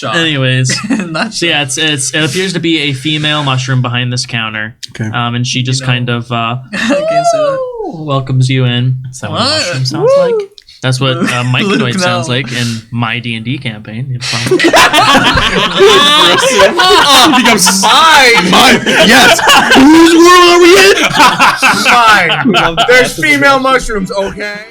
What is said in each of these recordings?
shot. Anyways, Not so yeah, it appears to be a female mushroom behind this counter. Okay. And she just kind of I can't say that. welcomes you in. Is that what a mushroom sounds like? That's what Myconoid Luke, sounds no. like in my D&D campaign. He becomes mine. Yes. Whose world are we in? Fine. There's female mushrooms, okay?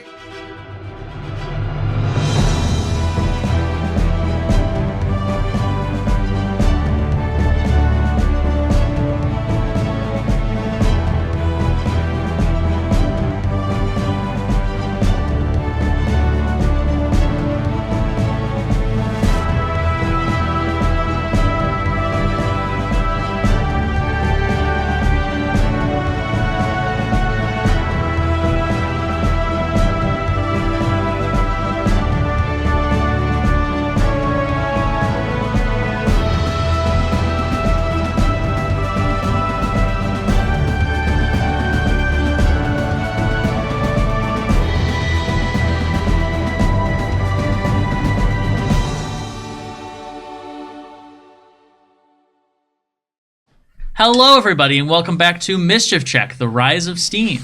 Hello, everybody, and welcome back to Mischief Check, The Rise of Steam.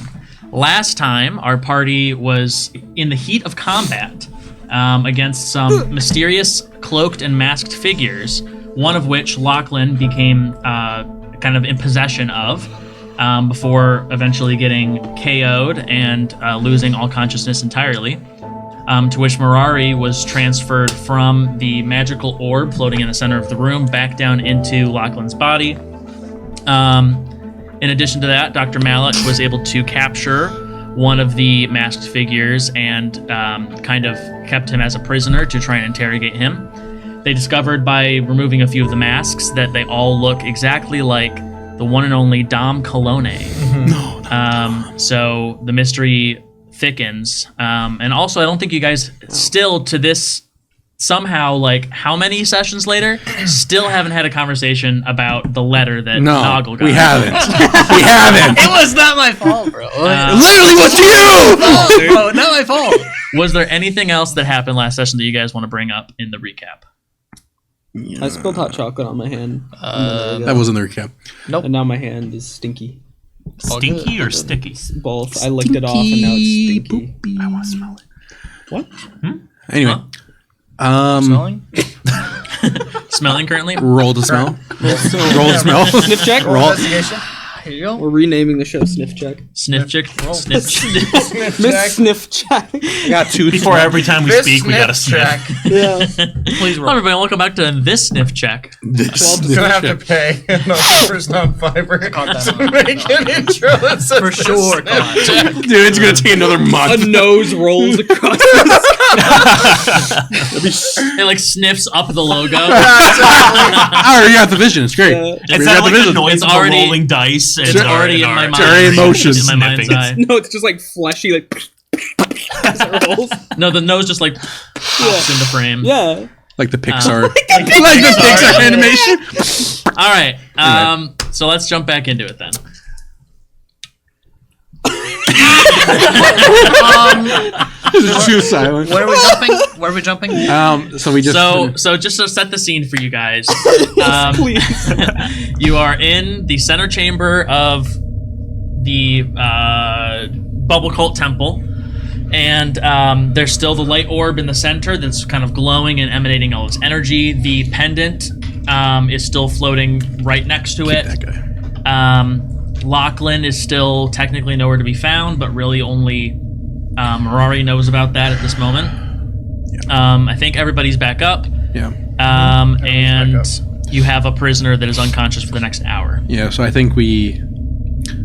Last time, our party was in the heat of combat against some mysterious cloaked and masked figures, one of which Lochlann became kind of in possession of before eventually getting KO'd and losing all consciousness entirely, to which Mirari was transferred from the magical orb floating in the center of the room back down into Lochlann's body. In addition to that, Dr. Malik was able to capture one of the masked figures and kind of kept him as a prisoner to try and interrogate him. They discovered by removing a few of the masks that they all look exactly like the one and only Dom Colone. So the mystery thickens. And also, I don't think you guys still to this somehow, like, how many sessions later, still haven't had a conversation about the letter that Noggle got. We haven't. We haven't. It was not my fault, bro. It literally was you! Bro, not my fault. Was there anything else that happened last session that you guys want to bring up in the recap? I spilled hot chocolate on my hand. That wasn't the recap. And now my hand is stinky. Stinky or sticky? Both. I licked it off and now it's stinky. I want to smell it. What? Anyway. Smelling? Smelling currently? Roll to smell. Roll to smell. Sniff check? Roll. Investigation. Here you go. We're renaming the show Sniff Check. Sniff check. Sniff check. Miss Sniff Check. I got two. Before every time we speak, we got to sniff. Yeah. Please Hello, roll. everybody. Welcome back to this Sniff Check. This You're gonna have to pay first non-fiber Caught that to on. make an intro that says For sure, this. God. Dude, it's gonna take another month. A nose rolls across It like sniffs up the logo. I already got the vision. It's great. Is that like the noise It's of already- the rolling dice? It's already in my mind. already in motion. In my mind's eye. No, it's just like fleshy, like as it rolls. No, the nose just like pops into frame. Yeah. Like the Pixar. Like the Pixar animation. All right. So let's jump back into it then. This is too silent. Where are we jumping? Where are we jumping? So we just. So just to set the scene for you guys, Please. you are in the center chamber of the Bubble Cult Temple, and there's still the light orb in the center that's kind of glowing and emanating all its energy. The pendant is still floating right next to it. That guy. Lochlann is still technically nowhere to be found, but really only Mirari knows about that at this moment. Yeah. I think everybody's back up. Yeah. And you have a prisoner that is unconscious for the next hour. Yeah. So I think we.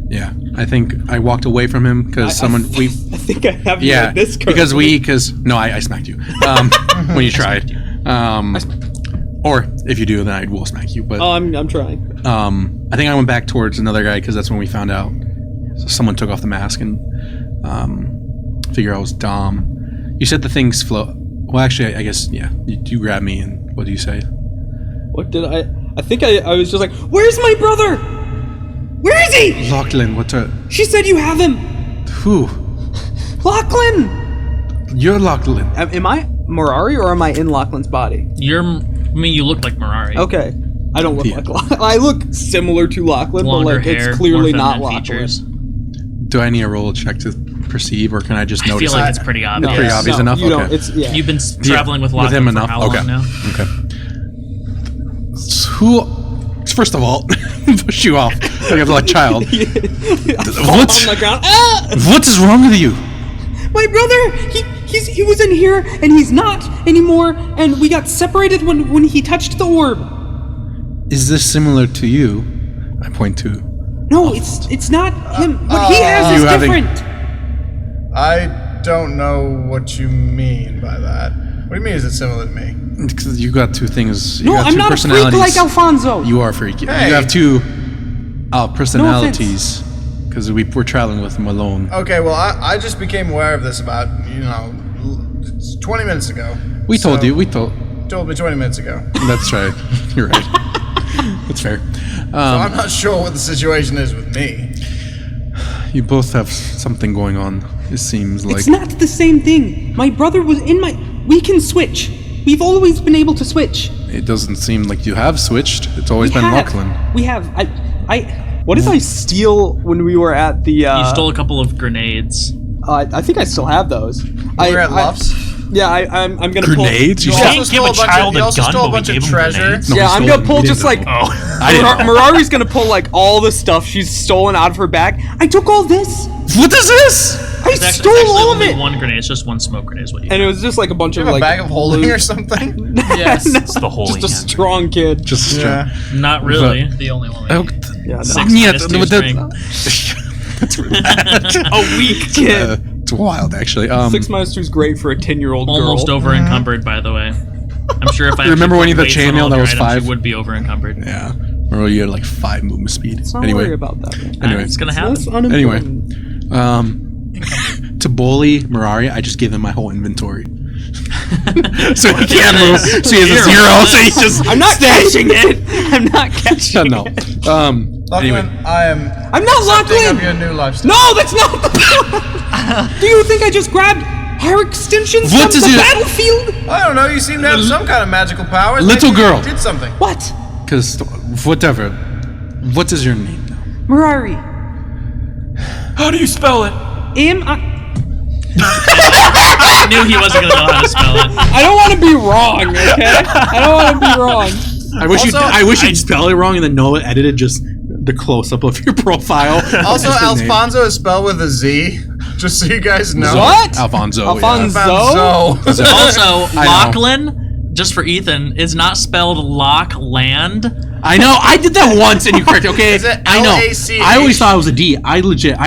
Yeah. I think I walked away from him because someone I think I have you Yeah. like this Because no, I smacked you. When you tried. Or if you do, then I will smack you. But Oh, I'm trying. I think I went back towards another guy because that's when we found out someone took off the mask and figure out it was Dom. You said the things float. Well, actually, I guess You grabbed me and what do you say? What did I think I was just like, where's my brother? Where is he? Lochlann, what's a She said you have him. who? Lochlann. You're Lochlann. Am I Mirari or am I in Lochlann's body? You're I mean, you look like Mirari. Okay. I don't look like Lochlann. I look similar to Lochlann, but Longer like hair, it's clearly more not feminine Lochlann. features. Do I need a roll check to perceive, or can I just I notice feel like it? it's pretty obvious. Pretty obvious enough? You don't. Okay. It's yeah. You've been traveling with Lochlann him for enough. how Okay. long now? Okay. First of all, push you off like a child. On the ground. Ah! What is wrong with you? My brother, he was in here and he's not anymore, and we got separated when he touched the orb. Is this similar to you? I point to. No, it's not him. What he has is You having- different. I don't know what you mean by that. What do you mean? Is it similar to me? Because you got two things. You No, got I'm two not a freak personalities. like Alfonso. You are freaky. Hey. You have two personalities. Because we're traveling with him alone. Okay, well, I just became aware of this about 20 minutes ago. We told So- you. We told. Told me 20 minutes ago. That's right. You're right. That's fair. So I'm not sure what the situation is with me. You both have something going on. It seems like. It's not the same thing. My brother was in my. We can switch. We've always been able to switch. It doesn't seem like you have switched. It's always We been have. Lochlann. We have. What did I steal when we were at the? You stole a couple of grenades. I think I still have those. We were at Luff's. Yeah, I'm gonna Grenades? Pull, You You can't also give a stole child you a also gun, stole a but we bunch of gave him treasure. grenades. No, we yeah, I'm stole gonna them. pull We just didn't like. know. I didn't know. Mirari's gonna pull like all the stuff she's stolen out of her bag. I took all this. What is this? I It's actually, stole it's actually all of only it. one grenade. It's just one smoke grenade is what you And it was just like a bunch Do of you have like a bag of holding or something? Yes. It's the holy just a hand. strong kid. Just Yeah. Not really. The only one. Oh, Yeah, no. Six yeah, minus two but strength. that's really bad. A weak kid. It's wild, actually. 6 minus 2 is great for a 10-year-old girl. Almost over encumbered, by the way. I'm sure if I Remember actually when you put had the weights on chainmail all that your was items, 5? You would be over encumbered. Yeah. Or you had like 5 movement speed. Let's not Anyway. worry about that. Man. Anyway. It's gonna happen. That's unimportant. To bully Mirari, I just give him my whole inventory. So he can't move. So he has a 0. So he just. I'm not catching it. I'm not catching No. it. Anyway. Lochlann, I am I'm not accepting of Lochlann. your new lifestyle. No, that's not the point. Do you think I just grabbed hair extensions What from is the it? battlefield? I don't know. You seem to have some kind of magical powers. Little Maybe you girl. did something. What? Because whatever. What is your name now? Mirari. How do you spell it? I knew he wasn't gonna know how to spell it. I don't want to be wrong, okay? I don't want to be wrong. I wish Also, I wish you'd spell it wrong and then Noah edited just the close up of your profile. Also, That's the name. Alfonso is spelled with a Z. Just so you guys know. What? Alfonso. Alfonso? Alfonso. Also, I know. Lochlann, just for Ethan, is not spelled Lochland. I know. I did that once and you corrected. Okay, Is it I know. L-A-C-H? I always thought it was a D. I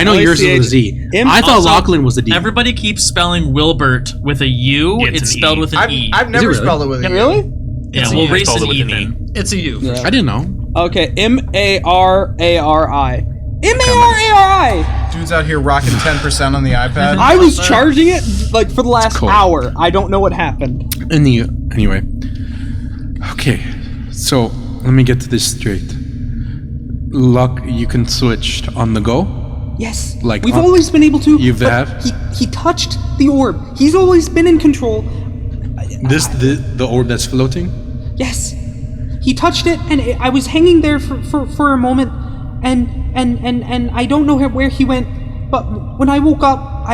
know yours is a Z. I thought Also, Lochlann was a D. Everybody keeps spelling Wilbert with a U. It's It's an spelled E. with an E. I've never really? spelled it with a U. Really? Yeah, It's we'll E. race Spelled it it with an Ethan. It's a U. I didn't know. Okay, M-A-R-A-R-I. M-A-R-A-R-I. Dude's out here rocking 10% on the iPad. I was charging it like for the last cool. hour. I don't know what happened. Anyway. Okay, so let me get to this straight. You can switch on the go. Yes. Like, we've on- always been able to. You've but have? He touched the orb. He's always been in control. The orb that's floating. Yes. He touched it, and I was hanging there for a moment, and I don't know where he went. But when I woke up,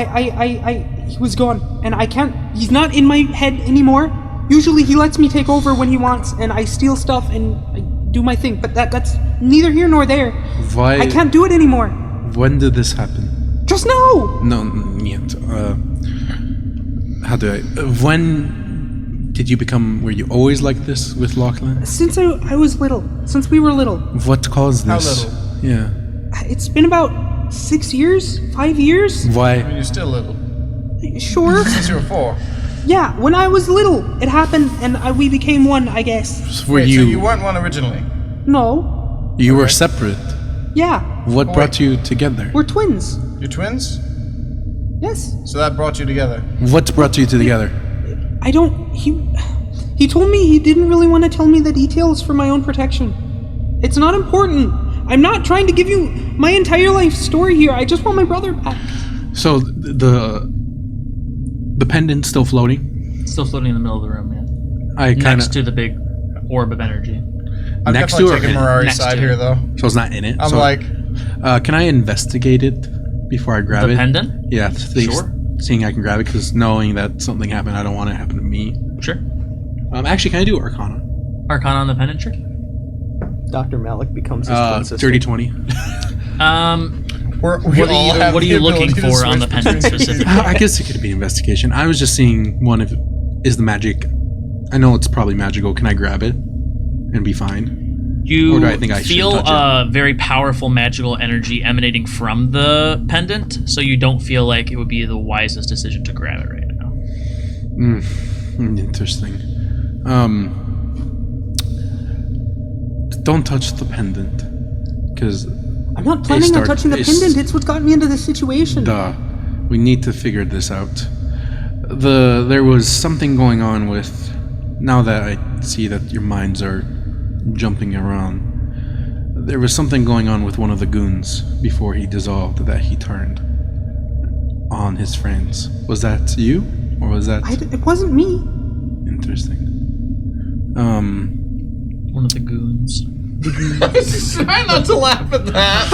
he was gone, and I can't. He's not in my head anymore. Usually he lets me take over when he wants, and I steal stuff and I do my thing. But that's neither here nor there. Why? I can't do it anymore. When did this happen? Just now. No, yet. How do I? When did you become? Were you always like this with Lochlann? Since I was little. Since we were little. What caused How this? little? Yeah. It's been about 6 years, 5 years. I mean, Why? you're still little. Sure. Since you were 4. Yeah, when I was little, it happened, and we became one, I guess. Were Wait, you? so you weren't one originally? No. You were separate. Yeah, What brought you together? we're twins. You're twins? Yes. So that brought you together. What brought you together? I don't. He told me he didn't really want to tell me the details for my own protection. It's not important. I'm not trying to give you my entire life story here. I just want my brother back. So the pendant's still floating. Still floating in the middle of the room, yeah. I kind Next of. to the big orb of energy. I'm Next definitely to or taking in it? Mirari's Next side to here, it. though. So it's not in it. I'm so, like, can I investigate it before I grab The it? pendant? Yeah, Sure. seeing I can grab it because knowing that something happened, I don't want it to happen to me. Sure. Actually, can I do Arcana? Arcana on the pendant, sure. Dr. Malik becomes his twin sister. Dirty 20. what What are you looking for on the pendant specifically? I guess it could be investigation. I was just seeing one if is the magic. I know it's probably magical. Can I grab it and be fine? You Or do I think I feel shouldn't touch a very powerful magical energy emanating from the pendant, so you don't feel like it would be the wisest decision to grab it right now. Interesting. Don't touch the pendant, because I'm not planning on touching the pendant. It's what got me into this situation. we need to figure this out. There was something going on with. Now that I see that your minds are jumping around, there was something going on with one of the goons before he dissolved that he turned on his friends. Was that you, or was that It wasn't me. interesting? One of the goons. Try not to laugh at that.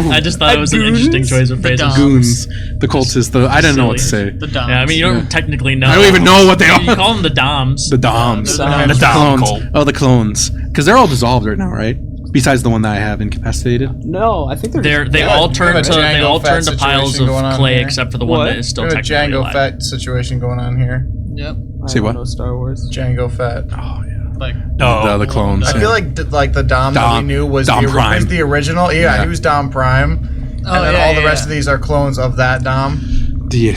What? I just thought it was an interesting choice of phrase. Doms. Goons, the cultists. I don't know what to say. The Doms. Yeah, I mean, you don't technically know. I don't even know what they You are. call them the Doms. The Doms. The Doms. The Dom clones. cult. Oh, the clones. Because they're all dissolved right now, right? Besides the one that I have incapacitated. No, I think they're They Yeah, all we turn have a to Django Fett piles situation of going on clay, here. except for the one What? that is still We have a technically Django alive. Fett situation going on here. Yep. I Say don't what? know Star Wars. Django Fett. Oh yeah. Like, No. The clones. I feel like the Dom that we Dom- knew was Dom the, Prime. was the original. Yeah, he was Dom Prime. And then yeah, all the yeah, rest of these are clones of that Dom.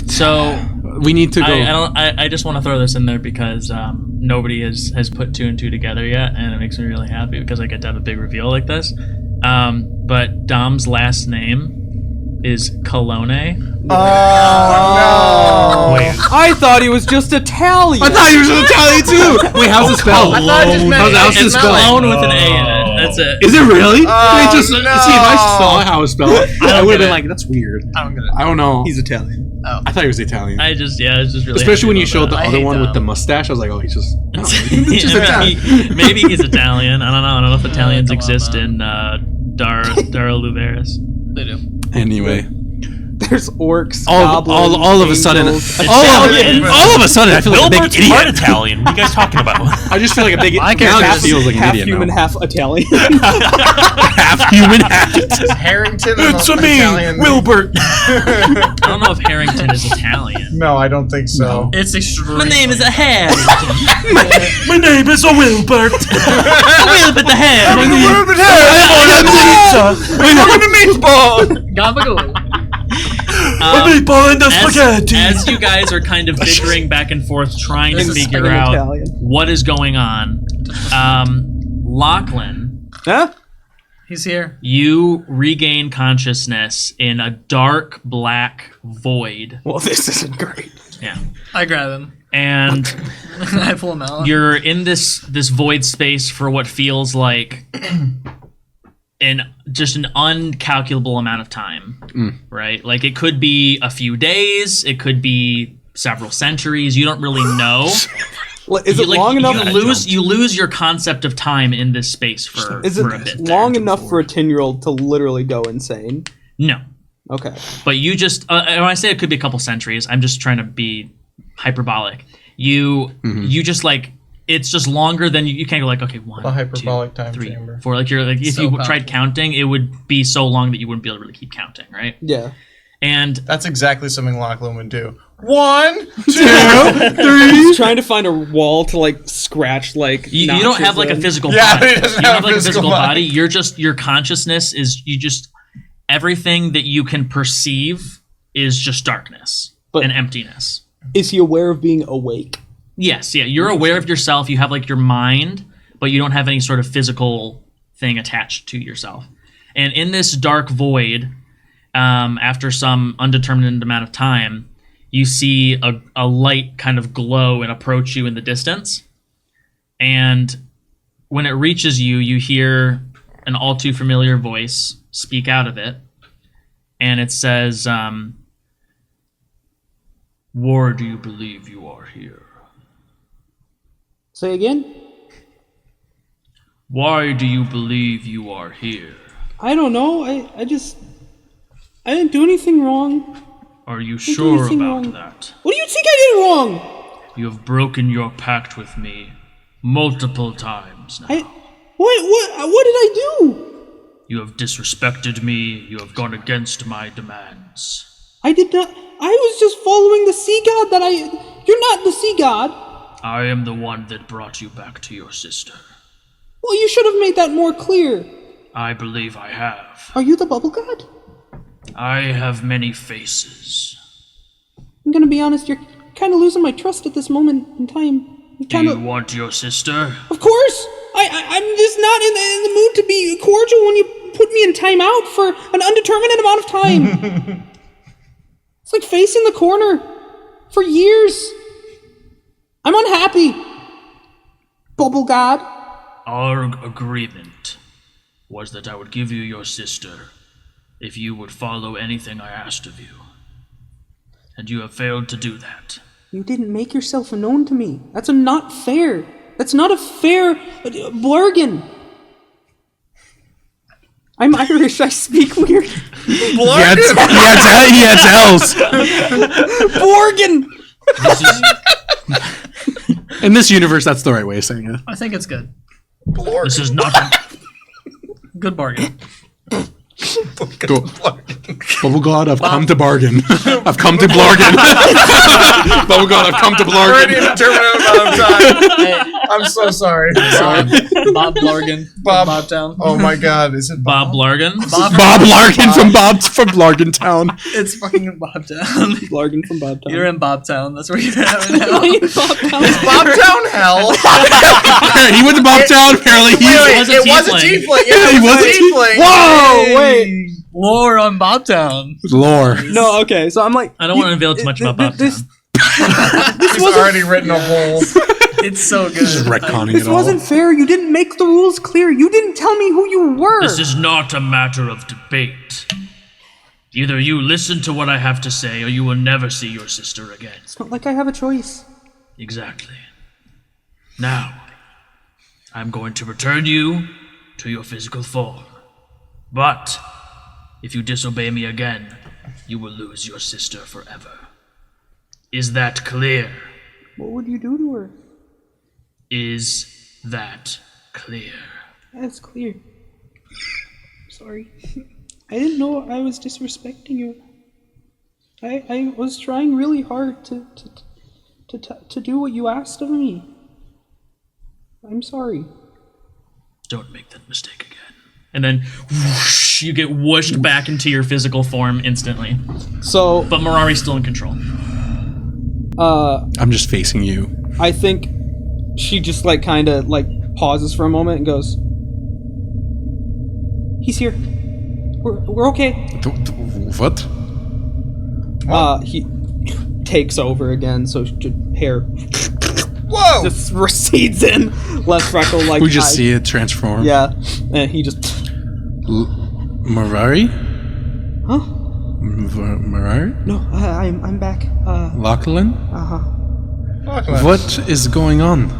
So we need to go. I just want to throw this in there because nobody has put two and two together yet, and it makes me really happy because I get to have a big reveal like this. But Dom's last name is Colone. Oh, no. Wait. I thought he was just Italian. I thought he was Italian too. Wait, how's it spelled? I thought it just meant How's it It's spelled? Cologne with an A in it. That's it. Is it really? Oh, Wait, just no. see if I saw how it's spelled. I would have get been it. like, that's weird. I don't get it. I don't know. He's Italian. I thought he was Italian. It's just really. Especially when happy you showed the about I other hate one with the Dom. mustache. I was like, oh, he's just. No, that. he's just Italian. Maybe he's Italian. I don't know. I don't know if Italians come on, exist man. in Dara Luveris. They do. Anyway, There's orcs, all goblins, of a sudden, angels. all of a sudden, I feel like a big Wilbert's part idiot. Italian. What are you guys talking about? I just feel like a big. I Now can't it half- just feels like an half idiot human, now. half Italian. Half human, half. Harrington. It's an me, Italian. Wilbert. I don't know if Harrington is Italian. No, I don't think so. It's extreme. My name is a Hare. My name is a Wilbert. Wilbert the Hare. Gabagool. A meatball and a spaghetti. As you guys are kind of bickering back and forth, trying to This is figure fucking out Italian. what is going on, Lochlann, Huh? He's here. you regain consciousness in a dark black void. Well, this isn't great. Yeah. I grab him. And I pull him out. you're in this void space for what feels like just an uncalculable amount of time, right? Like it could be a few days, it could be several centuries. You don't really know. Is it long enough? You lose your concept of time in this space for Is for a it bit. long there. enough for a 10-year-old to literally go insane? No, Okay. but you just when I say it could be a couple centuries, I'm just trying to be hyperbolic. You just like it's just longer than you can't go like okay 1, A hyperbolic 2, time 3, chamber. 4. Like you're like if So you powerful. tried counting, it would be so long that you wouldn't be able to really keep counting, right? Yeah. And That's exactly something Lochlann would do. 1, 2, 3. He's trying to find a wall to like scratch like. you don't notches have like a in. physical Yeah, body. he doesn't You don't have have like a physical body. body. You're just your consciousness is everything that you can perceive is just darkness But- and emptiness. Is he aware of being awake? Yes, yeah. You're aware of yourself. You have like your mind, but you don't have any sort of physical thing attached to yourself. And in this dark void, after some undetermined amount of time, you see a light kind of glow and approach you in the distance. And when it reaches you, you hear an all too familiar voice speak out of it. And it says, "Where do you believe you are here?" Say again? Why do you believe you are here? I don't know. I didn't do anything wrong. Are you Didn't do sure anything about wrong. that? What do you think I did wrong? You have broken your pact with me multiple times now. What did I do? You have disrespected me. You have gone against my demands. I did not. I was just following the sea god You're not the sea god. I am the one that brought you back to your sister. Well, you should have made that more clear. I believe I have. Are you the bubble god? I have many faces. I'm gonna be honest, you're kind of losing my trust at this moment in time. Do you want your sister? Of course! I'm just not in the mood to be cordial when you put me in timeout for an undetermined amount of time. It's like facing the corner for years. I'm unhappy. Bubble god. Our agreement was that I would give you your sister if you would follow anything I asked of you. And you have failed to do that. You didn't make yourself known to me. That's not fair. That's not a fair bargain. I'm Irish. I speak weird. He adds L's. Bargain. In this universe, that's the right way of saying it. I think it's good. This is not. Good bargain. Go. Bubble God, I've come to bargain. I've come to blargain. Bubble God, I've come to Already blargain. a determinate amount of time. I'm so sorry. Bob Blargan. Bob. Bobtown. Oh my God, is it Bob Largan? Bob Larkin from Larkin Town. It's fucking Bobtown. Blargan from Bobtown. You're in Bobtown. That's where you're at right now. Bobtown hell? He went to Bobtown. Apparently, It was a tiefling. Yeah, He it was was a a tiefling. Whoa! Wait. Lore on Bobtown. lore. No. Okay. So I'm like. I don't want to unveil too much about This Bobtown. He's already written a whole. It's so good. Just retconning This it all. wasn't fair. You didn't make the rules clear. You didn't tell me who you were. This is not a matter of debate. Either you listen to what I have to say, or you will never see your sister again. It's not like I have a choice. Exactly. Now, I'm going to return you to your physical form. But, if you disobey me again, you will lose your sister forever. Is that clear? What would you do to her? Is that clear? That's clear. Sorry. I didn't know I was disrespecting you. I was trying really hard to do what you asked of me. I'm sorry. Don't make that mistake again. And then whoosh, you get whooshed back into your physical form instantly. So, But Mirari's still in control. I'm just facing you. I think she just kind of pauses for a moment and goes, "He's here. We're okay." What? He takes over again, so hair Whoa! just recedes in, less freckle We just eyes. see it transform. Yeah, and he just Mirari? huh? Mirari? No, I'm back. Lochlann? Lochlann. What is going on?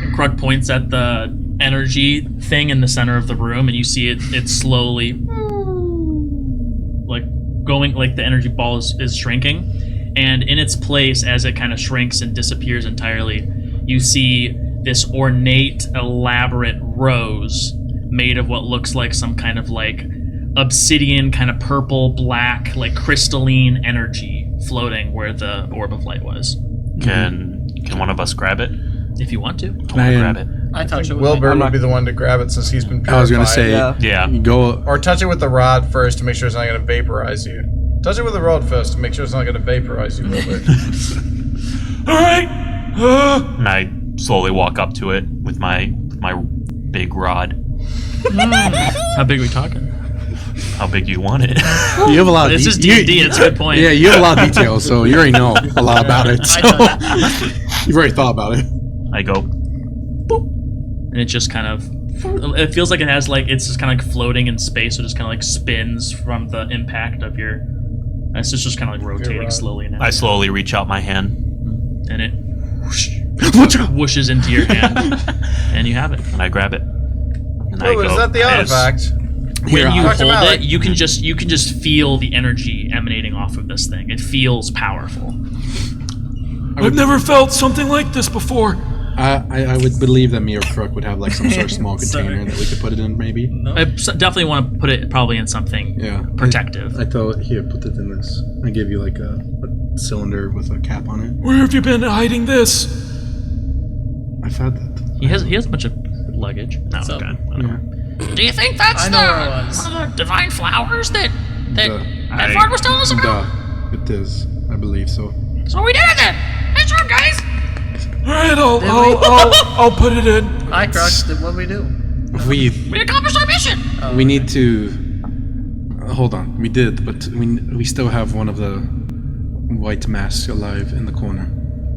And Krug points at the energy thing in the center of the room, and you see it slowly, going, the energy ball is shrinking. And in its place, as it kind of shrinks and disappears entirely, you see this ornate, elaborate rose made of what looks like some kind of obsidian, kind of purple, black, crystalline energy floating where the orb of light was. Can one of us grab it? If you want to. I grab it. I touch it with Wilbur my... would be the one to grab it since he's been purified. I was gonna say, Yeah. go. Or touch it with the rod first to make sure it's not going to vaporize you. Touch it with the rod first to make sure it's not going to vaporize you, Wilbur. All right. And I slowly walk up to it with my big rod. How big are we talking? How big do you want it? You have a lot. This is D&D, it's a good point. Yeah, you have a lot of details, so you already know a lot about it. So. You've already thought about it. I go. And it just kind of, it feels like it has it's just kind of floating in space, so it just kind of spins from the impact of your, it's just kind of rotating rod. slowly now. I slowly reach out my hand. And it whoosh, whooshes into your hand, and you have it. And I grab it. And I Oh, go, is that the "Yes." artifact? When you Dr. hold Malik. it, you can just feel the energy emanating off of this thing. It feels powerful. I've never felt something like this before. I would believe that me or Crook would have like some sort of small container that we could put it in, maybe. I definitely want to put it probably in something protective. I thought here, put it in this. I give you like a cylinder with a cap on it. Where have you been hiding this? I've had that. He has a bunch of luggage. No, So- okay. Yeah. Do you think that's I know where it was. one of the divine flowers that Duh. Ford was telling us about? It is. I believe so. So we did it then. Nice job, guys. All right, Did we? I'll put it in. Hi, Crux. What we do? We We accomplished our mission. we need to hold on. We did, but we still have one of the white masks alive in the corner,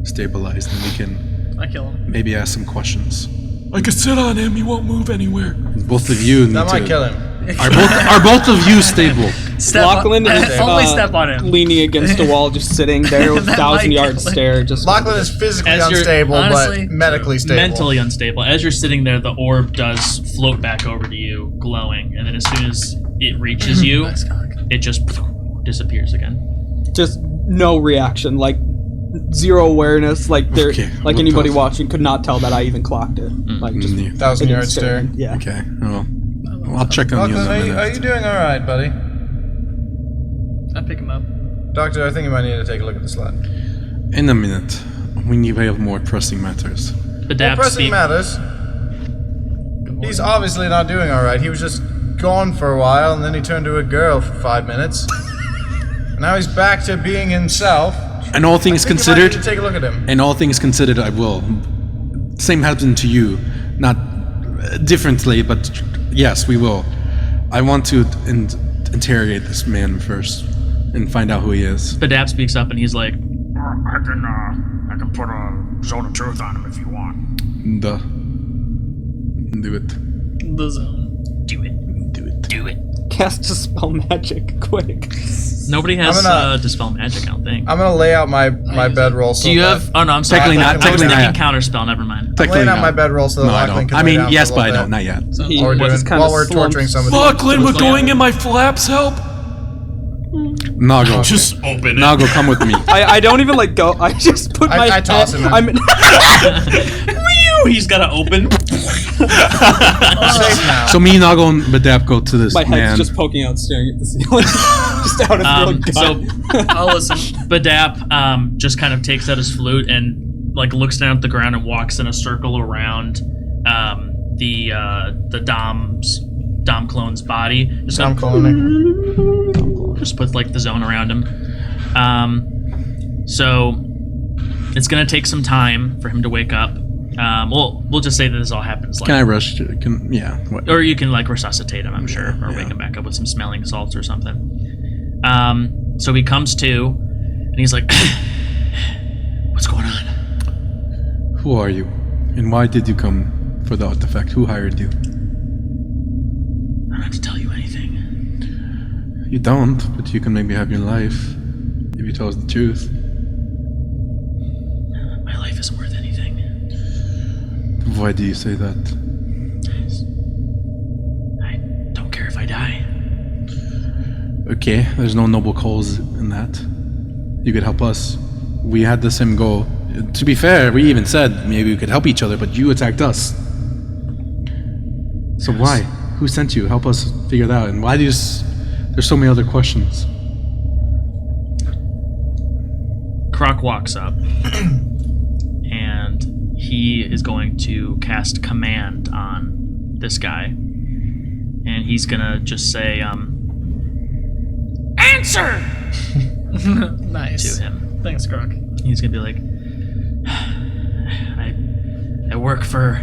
stabilized, and we can I kill him. maybe ask some questions. I could sit on him. He won't move anywhere. Both of you need That might to. kill him. Are both of you stable? Step Lochlann on, is only step on him. leaning against a wall, just sitting there with That 1,000-yard might kill him. stare. Just Lochlann is physically As you're- unstable, honestly, but medically stable. Mentally unstable. As you're sitting there, the orb does float back over to you, glowing, and then as soon as it reaches you, Nice cock. it just disappears again. just no reaction, like zero awareness. Like there, Okay, like we'll anybody talk. watching could not tell that I even clocked it. Like just Yeah. 1,000-yard stare. staring. Yeah. Okay. Well, I'll check on you in Lochlann, a minute. are you doing all right, buddy? I pick him up. Doctor, I think you might need to take a look at the slot. In a minute. We have more pressing matters. Adapt Pressing speak. matters. He's obviously not doing all right. He was just gone for a while, and then he turned to a girl for 5 minutes. And now he's back to being himself. And all things I think considered, you might need to take a look at him. and all things considered, I will. Same happened to you, not differently, but yes, we will. I want to interrogate this man first and find out who he is. Badab speaks up and he's like, I can put a zone of truth on him if you want. Duh. Do it. The zone. Do it. Do it. Do it. Cast Dispel Magic, quick. Nobody has I'm gonna- Dispel Magic, I don't think. I'm gonna lay out my bedroll. So Do you that- have... Oh, no, I'm sorry. Technically I not- was technically thinking not. counter spell, never mind. I'm laying out my bedroll so that No, I Lochlann don't. can I lay mean, down yes, for a but I little don't. bit. Not yet. He While we're, just doing, kinda while we're slumps. torturing somebody. Lochlann, we're going in my flaps. Help! Nago. Just open it. Nago, come with me. I don't even like go. I just put my. I toss him in. I'm. He's got to open. Safe now. So me, Nago, and Badab go to this My head's man. just poking out, staring at the ceiling, just out of real So gut. I'll listen. Badap just kind of takes out his flute and like looks down at the ground and walks in a circle around the Dom clone's body. Just I'm kind calling of, just puts like the zone around him. So it's gonna take some time for him to wake up. We'll just say that this all happens like, Can I rush? Yeah. What? or you can like resuscitate him, I'm sure, or wake him back up with some smelling salts or something. So he comes to, and he's like, "What's going on?" Who are you? And why did you come for the artifact? Who hired you? I don't have to tell you anything. You don't, but you can maybe have your life if you tell us the truth. My life isn't worth anything. Why do you say that? I don't care if I die. Okay, there's no noble cause in that. You could help us. We had the same goal. To be fair, we even said maybe we could help each other, but you attacked us. So why? Who sent you? Help us figure that out. And why do you there's so many other questions. Croc walks up, and he is going to cast command on this guy. And he's gonna just say, answer! Nice. To him. Thanks, Croc. He's gonna be like, I work for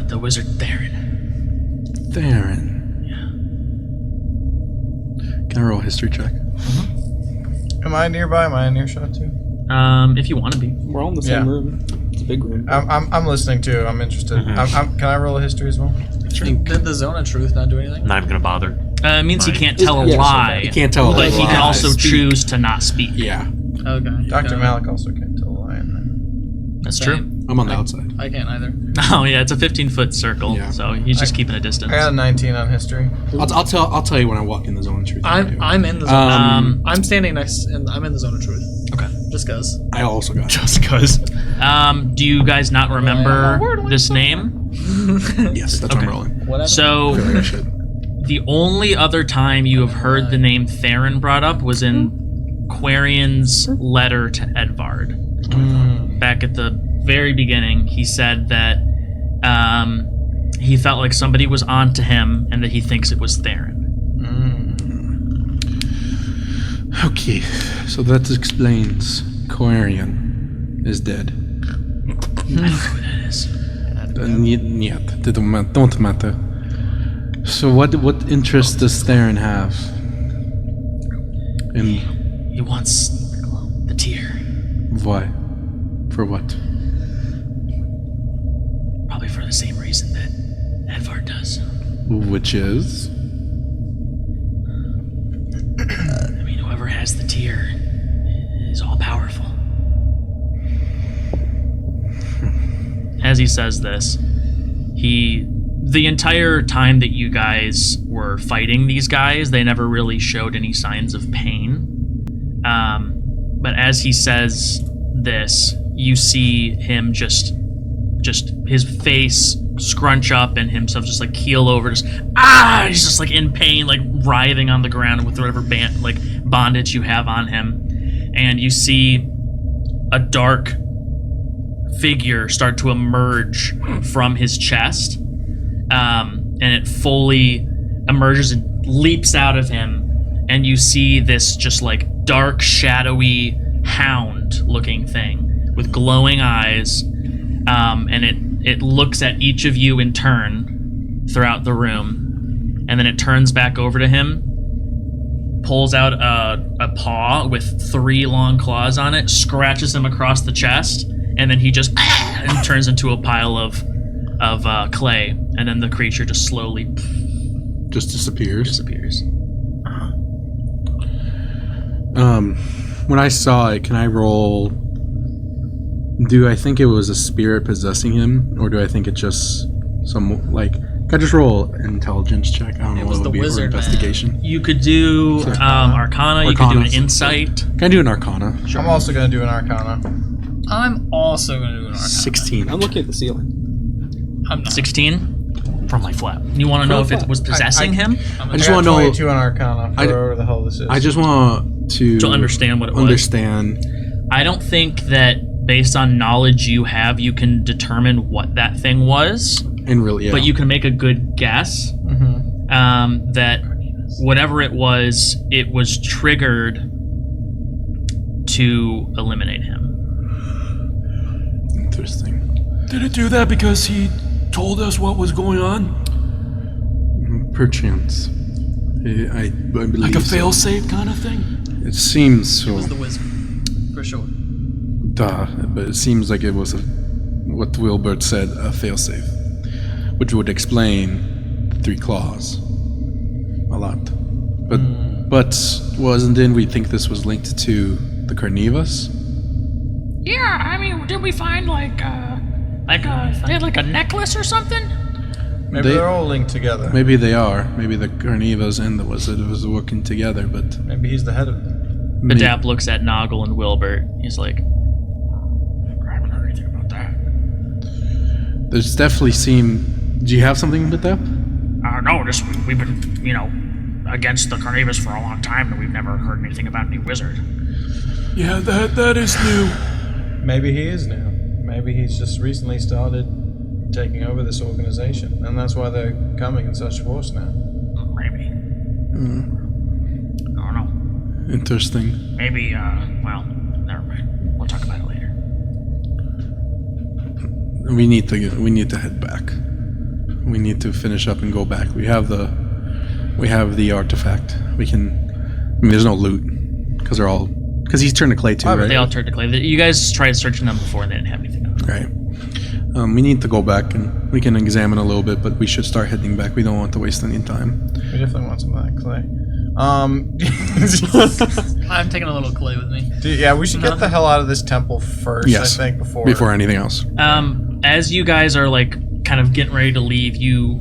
the wizard Theron. Theron. Yeah. Can I roll a history check? Am I nearby? Am I in earshot too? If you want to be. We're all in the same Yeah. room. It's a big room. I'm listening too. I'm interested. Can I roll a history as well? Did the zone of truth not do anything? Not even gonna bother. It means he Right. can't tell a Yeah, lie. You can't tell a But he lie. can also Speak. choose to not speak. Yeah. Okay. Dr. Yeah. Malik also can't tell a lie. In That's Same. true. I'm on the outside. I can't either. Oh yeah, it's a 15-foot circle, Yeah. so he's just keeping a distance. I got a 19 on history. I'll tell you when I walk in the zone of truth. I'm in the zone. I'm standing next, and I'm in the zone of truth. Okay. Just cause. I also got Just because. Do you guys not remember this name? yes. That's what I'm rolling. Whatever. So I feel like I should. the only other time you have heard the name Theron brought up was in Quarian's letter to Edvard. Back at the very beginning, he said that he felt like somebody was on to him and that he thinks it was Theron. Okay, so that explains Quarian is dead. I don't know who that is. Yet, don't matter. So what interest does Theron have? In He wants the tear. why? For what? Probably for the same reason that Edvard does. Which is? I mean, whoever has the tear is all powerful. As he says this, the entire time that you guys were fighting these guys, they never really showed any signs of pain. But as he says this, you see him just his face scrunch up and himself just like keel over, he's just like in pain, like writhing on the ground with whatever bondage you have on him. And you see a dark figure start to emerge from his chest, and it fully emerges and leaps out of him, and you see this just like dark, shadowy hound looking thing with glowing eyes, and it looks at each of you in turn throughout the room, and then it turns back over to him, pulls out a paw with 3 long claws on it, scratches him across the chest, and then he just and turns into a pile of clay, and then the creature just slowly Just disappears. When I saw it, can I roll? Do I think it was a spirit possessing him, or do I think it's just some can I just roll an intelligence check? I don't know was what the would be for wizard, investigation. You could do Arcana. You could do an Arcana. Insight. Can I do an Arcana? I'm also going to do an Arcana. I'm also gonna do an Arcana. 16. I'm looking at the ceiling. I'm not. 16 from my flat. You want to know if it was possessing him I just want to know. 22 on Arcana for whatever the hell this is. I just want to understand what it was? understand. I don't think that based on knowledge you have, you can determine what that thing was, And really, yeah. but you can make a good guess that whatever it was triggered to eliminate him. Interesting. Did it do that because he told us what was going on? Perchance. I believe Like a so. fail-safe kind of thing? It seems so. It was the wizard, for sure. Duh, but it seems like it was what Wilbert said, a failsafe, which would explain 3 claws a lot. But didn't we think this was linked to the Carnivus? Yeah, I mean, did we find they had like a necklace or something? Maybe they're all linked together. Maybe they are. Maybe the Carnivus and the wizard was working together, but Maybe he's the head of them. Adap looks at Noggle and Wilbert. He's like, I haven't heard anything about that. there's definitely Do you have something with that? No, we've been, against the Carnivus for a long time, and we've never heard anything about any wizard. Yeah, that is new. Maybe he is now. Maybe he's just recently started taking over this organization, and that's why they're coming in such force now. Maybe. I don't know. Interesting. Maybe, never mind. We'll talk about it later. We need to head back. We need to finish up and go back. We have the artifact. We can. I mean, there's no loot because he's turned to clay too, right? they all turned to clay. You guys tried searching them before and they didn't have anything else. Right. We need to go back and we can examine a little bit, but we should start heading back. We don't want to waste any time. We definitely want some of that clay. I'm taking a little clay with me. Dude, yeah, we should get the hell out of this temple first. Yes. I think before anything else. As you guys are like kind of getting ready to leave, you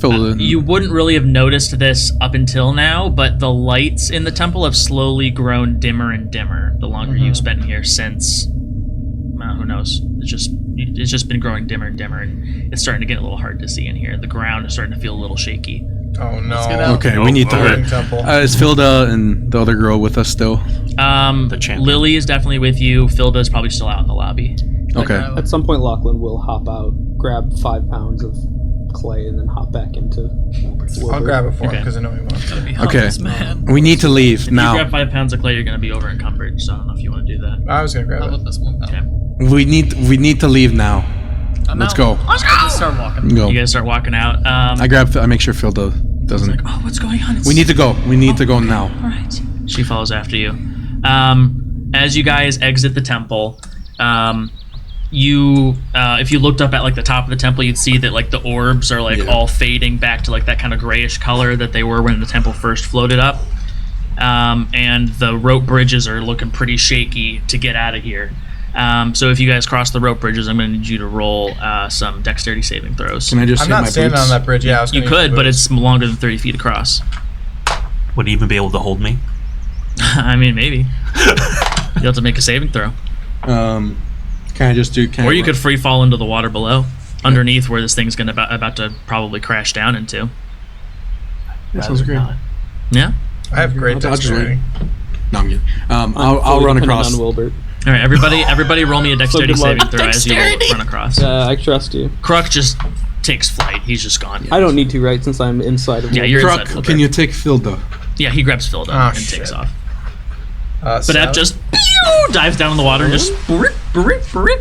wouldn't really have noticed this up until now, but the lights in the temple have slowly grown dimmer and dimmer the longer you've spent here since. Who knows? It's just been growing dimmer and dimmer, and it's starting to get a little hard to see in here. The ground is starting to feel a little shaky. Oh no! Okay, we need to hurry. Is Filda and the other girl with us still? The champion. Lily is definitely with you. Filda is probably still out in the lobby. Okay. At some point, Lochlann will hop out, grab 5 pounds of clay, and then hop back into. I'll grab it for him because I know he wants it. Okay. Man. We need to leave If now. you grab 5 pounds of clay, you're going to be over encumbered. So I don't know if you want to do that. I was gonna grab How it. about this one? Okay. We need to leave now. Let's go. Let's go. Just start walking. Go. You guys start walking out. I make sure Filda doesn't. Like, oh, what's going on? We need to go. We need to go now. All right. She follows after you. As you guys exit the temple, if you looked up at like the top of the temple, you'd see that like the orbs are like all fading back to like that kind of grayish color that they were when the temple first floated up. And the rope bridges are looking pretty shaky to get out of here. So if you guys cross the rope bridges, I'm going to need you to roll some dexterity saving throws. Can I just? I'm hit not my standing boots? on that bridge. Yeah, I was You gonna could, use but boots. it's longer than 30 feet across. Would he even be able to hold me? I mean, maybe. You'll have to make a saving throw. Can I just do? Or you could free fall into the water below, underneath where this thing's gonna about to probably crash down into. That sounds great. Yeah. I have great I'll just dexterity. No, I'm good. I'll run across. On Wilbert. All right, everybody, roll me a dexterity good luck. saving throw as you run across. I trust you. Kruk just takes flight. He's just gone. I don't need to, right? Since I'm inside of. Yeah, Wilbert. you're Kruk, inside. can you take Filda? Yeah, he grabs Filda and shit. takes off. So But App just dives down in the water and just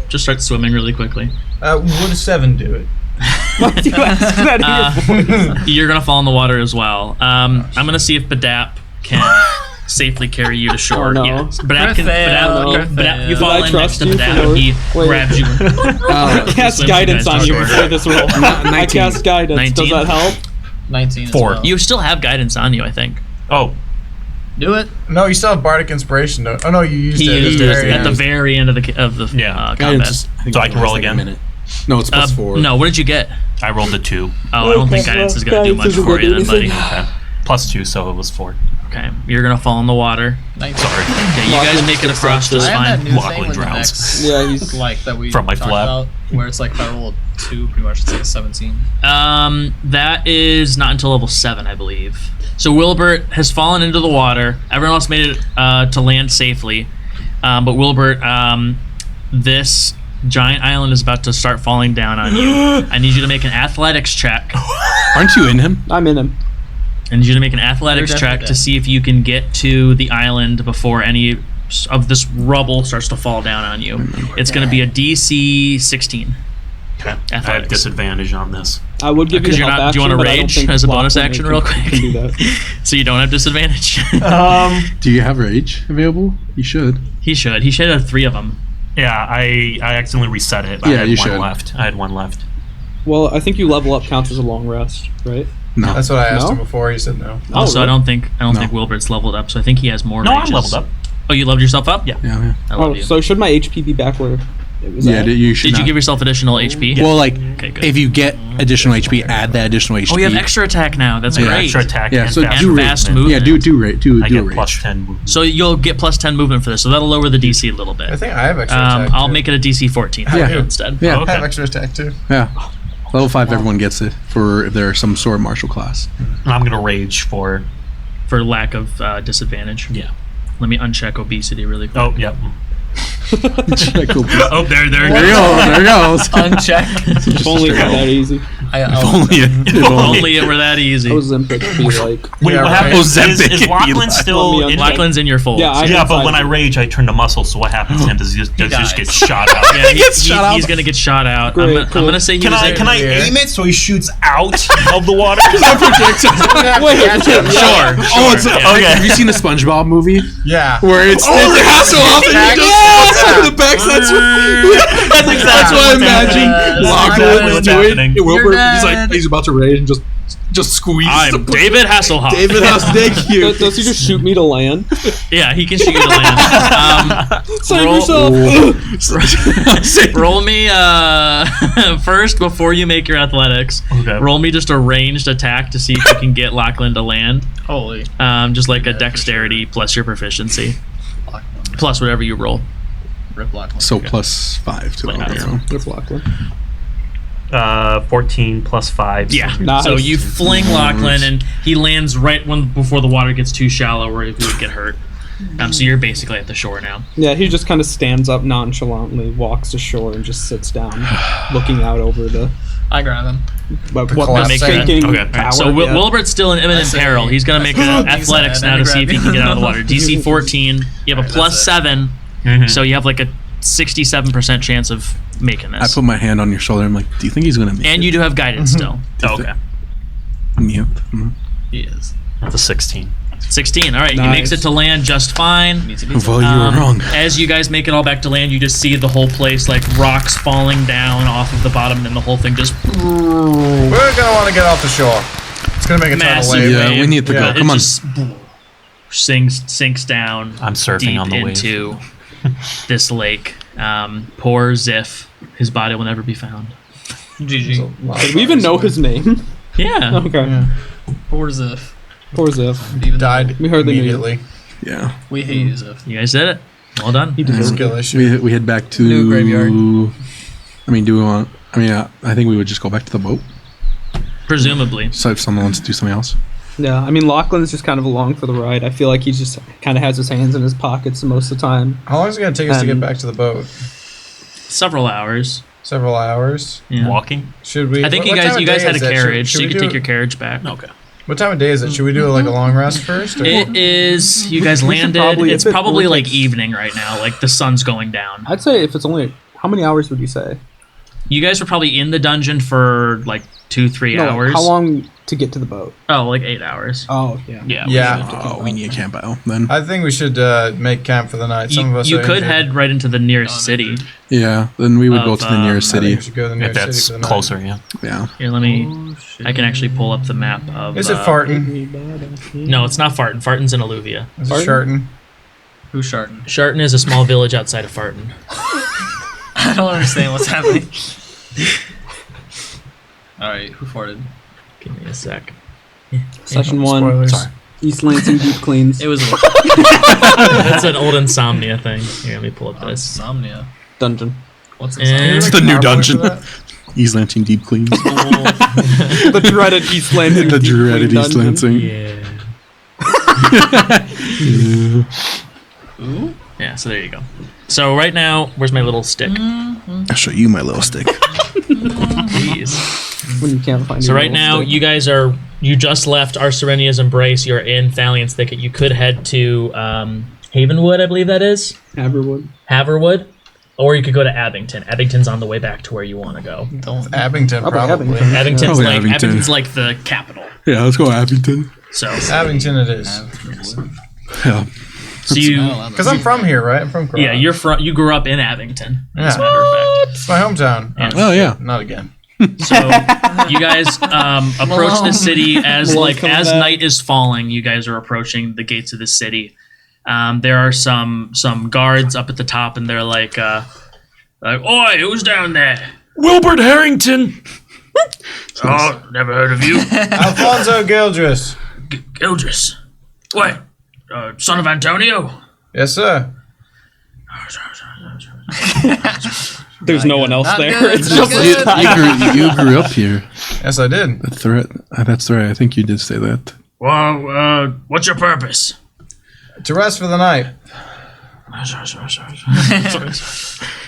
just starts swimming really quickly. would a 7 do it? Why do you ask that in your voice? You're gonna fall in the water as well. I'm gonna see if Badap can safely carry you to shore. Oh, no. Yeah. Badap can. Raphael. Badap, you Did fall I in next trust to you Badap. for He Wait. grabs you. I cast Swim guidance you guys on you to before this roll. 19. I cast guidance. 19. Does that help? 19 as 4. well. You still have guidance on you, I think. Oh, do it. No, you still have bardic inspiration. Though. Oh no, you used He it. used at the it very at the end. very end of the Yeah. combat. So I can roll again? No, it's plus 4. No, what did you get? I rolled a 2. Oh, I don't think guidance is gonna do much for you then, buddy. Okay. Plus 2, so it was 4. Okay, you're gonna fall in the water. 19. Sorry. Okay, you guys make it across just I have that fine. new Lochlann thing with the drowns. next, Yeah, he's. like that we From my talked flap. about, where it's like if I roll a 2, pretty much it's like a 17. That is not until level 7, I believe. So Wilbert has fallen into the water. Everyone else made it to land safely, but Wilbert, this giant island is about to start falling down on you. I need you to make an athletics check. Aren't you in him? I'm in him. I need you to make an athletics You're check definitely to see if you can get to the island before any of this rubble starts to fall down on you. It's going to be a DC 16. Okay. I have Athletics. disadvantage on this. I would give you Because the you're help not. Do you action, want to but I don't rage think as a bonus Lochlann action, can- real quick? can do that. So you don't have disadvantage. Do you have rage available? You should. He should. He should have 3 of them. Yeah, I accidentally reset it. Yeah, I had you one should. left. I had 1 left. Well, I think you level up counts as a long rest, right? No. That's what I asked No? him before. He said no. Also, really? I don't think No. Wilbert's leveled up, so I think he has more. No, I'm rages. leveled up. Oh, you leveled yourself up? Yeah. Yeah. I love you. So should my HP be back where it was Yeah. at? You should. Did you not. give yourself additional HP? Well, like, Okay, good. if you get additional HP, add that additional HP. Oh, you have extra attack now. That's Yeah, great. Extra attack Yeah, and so fast do movement. fast movement. Yeah, do rate. Do I do get rage. plus 10 movement. So you'll get plus 10 movement for this, so that'll lower the DC a little bit. I think I have extra attack. I'll too. make it a DC 14 for Yeah. you instead. Yeah. Oh, I have okay. extra attack too. Yeah. Level 5, everyone gets it for if they're some sort of martial class. And I'm gonna rage for. For lack of disadvantage. Yeah. Let me uncheck obesity really quick. Oh, yep. Check open. Oh, there There you go. There it goes. Uncheck. If only it were that easy. If Only it were that easy. I was Ozempic be like. Wait, Yeah, what right. happens? Ozempic, Is it'd be Lochlann like- still Let me in? Lachlan's in your folds. Yeah, I- Yeah, but inside when I of it. rage, I turn to muscle. So what happens to him? Does he just dies. get shot out? Yeah, gets shot out. he's gonna get shot out. Great, I'm cool. gonna say he Can was I in- aim it so he shoots out of the water? Wait, Sure. Oh, it's Okay. Have you seen the SpongeBob movie Yeah. where it's so often Back- you just the backside? That's exactly That's what I what's imagine happening. Lochlann What's was doing. happening. Wilbur he's about to rage and just squeeze. I'm David Hasselhoff. David Hasselhoff. Thank you. Does he just shoot me to land? Yeah, he can shoot you to land. Save yourself. Roll me first before you make your athletics. Okay. Roll me just a ranged attack to see if you can get Lochlann to land. Holy. Just like a dexterity plus your proficiency. Plus whatever you roll. Rip Lochlann. So plus 5 to Yeah. it. With Lochlann. 14 plus 5. Yeah. Nice. So you fling Lochlann and he lands right before the water gets too shallow where he would get hurt. So you're basically at the shore now. Yeah, he just kind of stands up nonchalantly, walks to shore, and just sits down, looking out over the. I grab him. What collapse shaking Okay. Alright, tower. So Wilbert's still in imminent peril. He's going to make an Decent, athletics and now I to see if he grab can get him. out of the water. DC 14. You have a plus 7. So you have like a 67% chance of making I this. put my hand on your shoulder. I'm like, do you think he's gonna make And it? you do have guidance still. Okay. Yep. He is. That's a 16. 16. All right, he makes it to land just fine. Well, you were wrong. As you guys make it all back to land, you just see the whole place like rocks falling down off of the bottom, and the whole thing just We're gonna want to get off the shore. It's gonna make a tidal massive wave. Yeah, we need to go. It Come on. just sinks down. I'm surfing deep on the wave. into this lake. Poor Ziff. His body will never be found. GG. Did we even know his name? Yeah. Okay. Poor Ziff. Poor Ziff. Even Died We hardly knew you. immediately. Yeah. we hate you, Ziff. You guys did it. Well done. He deserved it. Skill issue. We head back to New graveyard. I mean, do we want? I mean, I think we would just go back to the boat. Presumably. So if someone wants to do something else. Yeah, I mean, Lachlan's just kind of along for the ride. I feel like he just kind of has his hands in his pockets most of the time. How long is it gonna take us to get back to the boat? Several hours. Several hours. Yeah. Walking? Should we? I think what you time of guys day had a is it? carriage, Should so you we could do- take your carriage back. Okay. What time of day is it? Should we do like a long rest first? Or? It is. You guys We should landed. probably- It's if it probably only like takes- evening right now. Like the sun's going down. I'd say if it's only... How many hours would you say? You guys were probably in the dungeon for like 2-3 No, hours. How long to get to the boat? Oh, like 8 hours. Oh, yeah. Yeah. Yeah. Oh, we need a camp out then. I think we should make camp for the night. Some of us You are could injured. head right into the nearest city. Yeah. Then we would go Of, to the nearest I think city. we should go to the If nearest that's city for the night. closer, yeah. Yeah. Here, let me. I can actually pull up the map of. Is it Farton? No, it's not Farton. Farton's in Alluvia. Is it Sharton? Who's Sharton? Sharton is a small village outside of Farton. I don't understand what's happening. Alright, who farted? Give me a sec. Session 1. Spoilers. Sorry. East Lansing Deep Cleans. It was That's an old Insomnia thing. Here, let me pull up this. Insomnia. Dungeon. What's And- Insomnia? It's the new Powerpoint dungeon. for that? East Lansing Deep Cleans. The dreaded East Lansing The Deep Clean dreaded East dungeon. Lansing. Yeah. Yeah, so there you go. So right now, where's my little stick? I'll show you my little stick. Please. When you can't find So your right little now, stick. you guys are, you just left Arserenia's Embrace. You're in Thalion's Thicket. You could head to Havenwood, I believe that is. Haverwood. Haverwood. Or you could go to Abbington. Abbington's on the way back to where you want to go. Abington, Probably probably. Abington. Abington's Probably like Abington. Abington's like the capital. Yeah, let's go Abington. So Abington it is. Yeah. you Because I'm from here, right? I'm from Corona. yeah, you're from, you grew up in Abington, as a Yeah. matter of fact. It's my hometown. Yeah. Oh, yeah. Not again. So you guys approach the city as Malone's like coming as back. night is falling. You guys are approaching the gates of the city. There are some guards up at the top, and they're like, "Oi, who's down there?" Wilbert Harrington! Oh, never heard of you, Alfonso Gildress. Gildress. What? Son of Antonio? Yes, sir. There's no one else Not there. good, It's not just good. You grew up here. Yes, I did. That's right. I think you did say that. Well, what's your purpose? To rest for the night.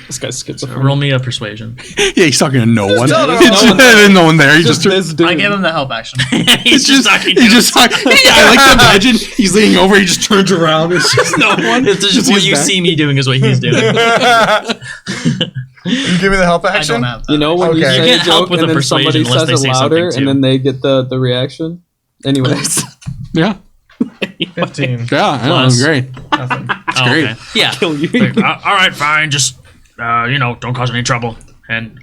this guy's schizophrenic. Roll me a persuasion. Yeah, he's talking to no one. tell him There's no one there. He's Just just. this dude. I gave him the help action. He's just talking to He's just talking. Yeah, I like to imagine he's leaning over. He just turns around. It's just no one. It's just what his you back. see me doing is what he's doing. You give me the help I action? don't have that. You know when you Okay. say You a can't help joke with and the then somebody persuasion unless says they it say something louder too. and then they get the reaction? Anyways. Yeah. 15. Yeah. I know. Plus. Great. Nothing. Oh, great. okay. Yeah. Kill you. Like, all right, fine. Just don't cause any trouble. And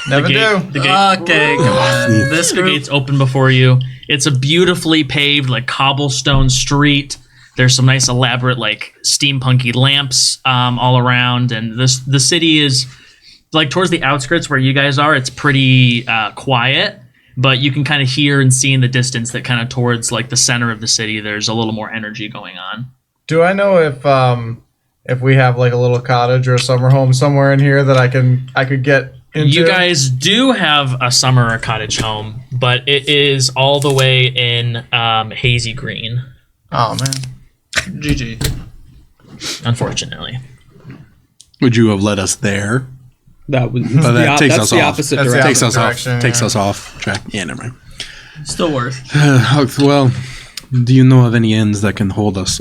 Never do. The gate, Okay, come on. This the group. gate's open before you. It's a beautifully paved, like cobblestone street. There's some nice, elaborate, like steampunky lamps all around, and the city is like towards the outskirts where you guys are. It's pretty quiet, but you can kind of hear and see in the distance that kind of towards like the center of the city, there's a little more energy going on. Do I know if we have like a little cottage or a summer home somewhere in here that I could get into? You guys do have a summer or cottage home, but it is all the way in Hazy Green. Oh man. GG. Unfortunately. Would you have led us there? That was But that takes that's us the off. opposite That's the direction. Takes us off. direction, Takes yeah. us off track. Yeah, never mind. Still worth. Well, do you know of any inns that can hold us?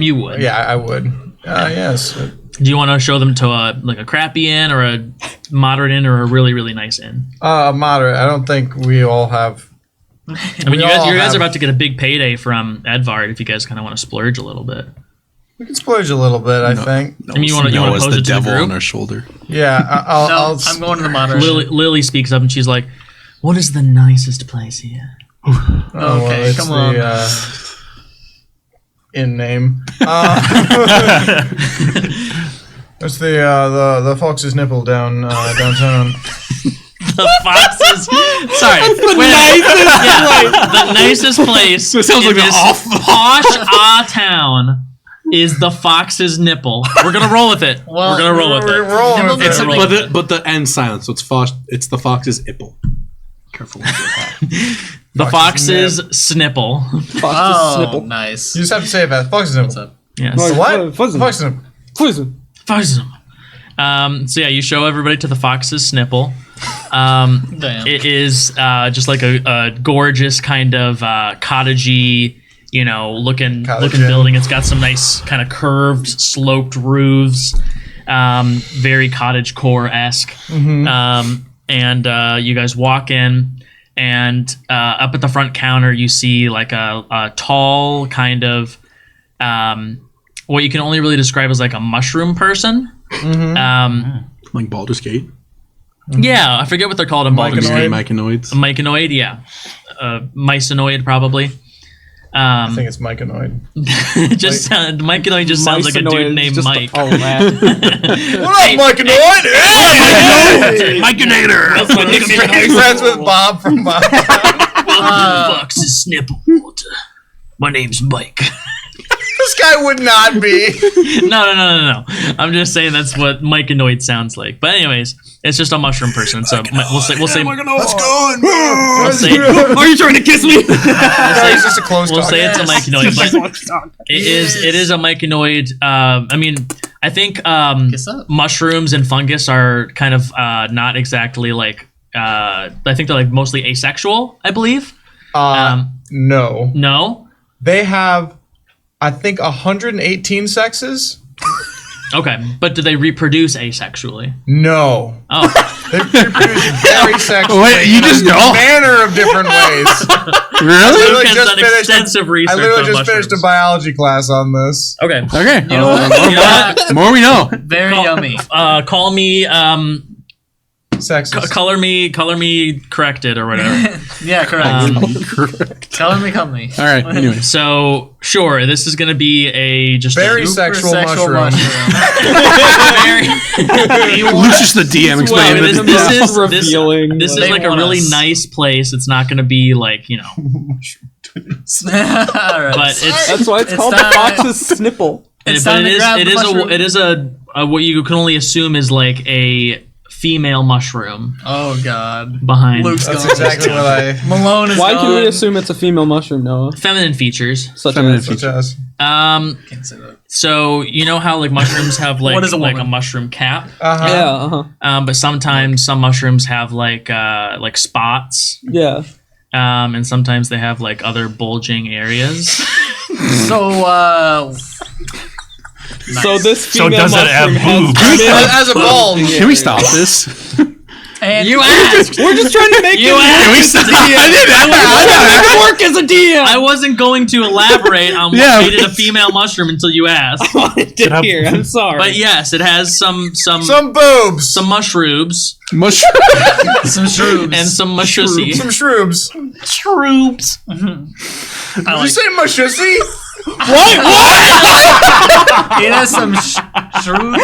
You would. Yeah, I would. Yes. Do you want to show them to a crappy inn or a moderate inn or a really, really nice inn? Moderate. I don't think we all have. I mean, you guys are about to get a big payday from Edvard if you guys kind of want to splurge a little bit. We can splurge a little bit, I think. I mean, you wanna as pose the it to the devil group? on our shoulder. Yeah, I'll I'm going to the moderate. Lily speaks up and she's like, "What is the nicest place here?" Okay, come on. In name. It's the Fox's Nipple downtown. The Fox's. Sorry. The nicest place. So it sounds in like this the posh town is the Fox's Nipple. We're gonna roll with it. Well, We're gonna roll with it. Roll with It's it. But the end silent, so it's the fox's ipple. Careful with that. The Fox's Snipple. Oh, nice. You just have to say it fast. Fox's Nipple. What's up? Yes. What? Fuzzy. Fox's Nipple. Fuzzy. Fox's. So yeah, you show everybody to the Fox's Snipple. Damn. It is just like a gorgeous kind of cottagey, looking Cottage inn. building. It's got some nice kind of curved, sloped roofs, very cottage core-esque. And you guys walk in, and up at the front counter, you see like a tall kind of what you can only really describe as like a mushroom person. Like Baldur's Gate. Yeah, I forget what they're called in Baldur's Gate. Myconoids. A myconoid, yeah. Myconoid, probably. I think it's Myconoid. Myconoid just sounds like a dude named Mike. Oh man. What up, Myconoid? Hey! Myconator! That's my nickname. Friends with Bob from Bob. Fox's Snipple. My name's Mike. This guy would not be. No. I'm just saying that's what Myconoid sounds like. But anyways, it's just a mushroom person. So we'll say. Let's go. We'll say. Are you trying to kiss me? It's just a close We'll talk. say it's a myconoid, but it is a myconoid. I mean, I think up. mushrooms and fungus are kind of not exactly like. I think they're like mostly asexual. I believe. No. No. They have, I think, 118 sexes. Okay, but do they reproduce asexually? No. Oh, They reproduce very sexually. Wait, you just in a know? manner of different ways. Really? Luke has done extensive research I literally on just finished a mushrooms. biology class on this. Okay. Okay. You know what? The more we know. Very yummy. Call me. Sexist. Color me corrected or whatever. Yeah, correct. Correct. Tell me, come me. All right. Anyways. So sure, this is gonna be a just Very a sexual Sexual mushroom. Lucius the DM explaining Well, this. revealing. This is They like a want really us. nice place. It's not gonna be like All right. but it's That's why it's It's called not- the Fox's Snipple. It's but time to grab the mushroom. it is a what you can only assume is like a female mushroom Oh God. behind Luke's That's gone. exactly what I. Malone is Why gone. can we assume it's a female mushroom, Noah? feminine features. Such Feminine as Such as. Can't say that. So you know how like mushrooms have like What is a like a woman? mushroom cap, Uh-huh. yeah, but sometimes some mushrooms have like spots, yeah. and sometimes they have like other bulging areas. So, So this So female does it have mushroom boobs? has As a bulge. Can we stop this? And You asked. We're just trying to make You him asked. I work as a DM. I wasn't going to elaborate on what Yeah. made it a female mushroom until you asked. I wanted to hear. I'm sorry. But yes, it has some boobs. some mushrooms Mushroom. some shrooms. and some mushussy. Some shrooms. Shrooms. Did you say mushussy? It has some shrooms.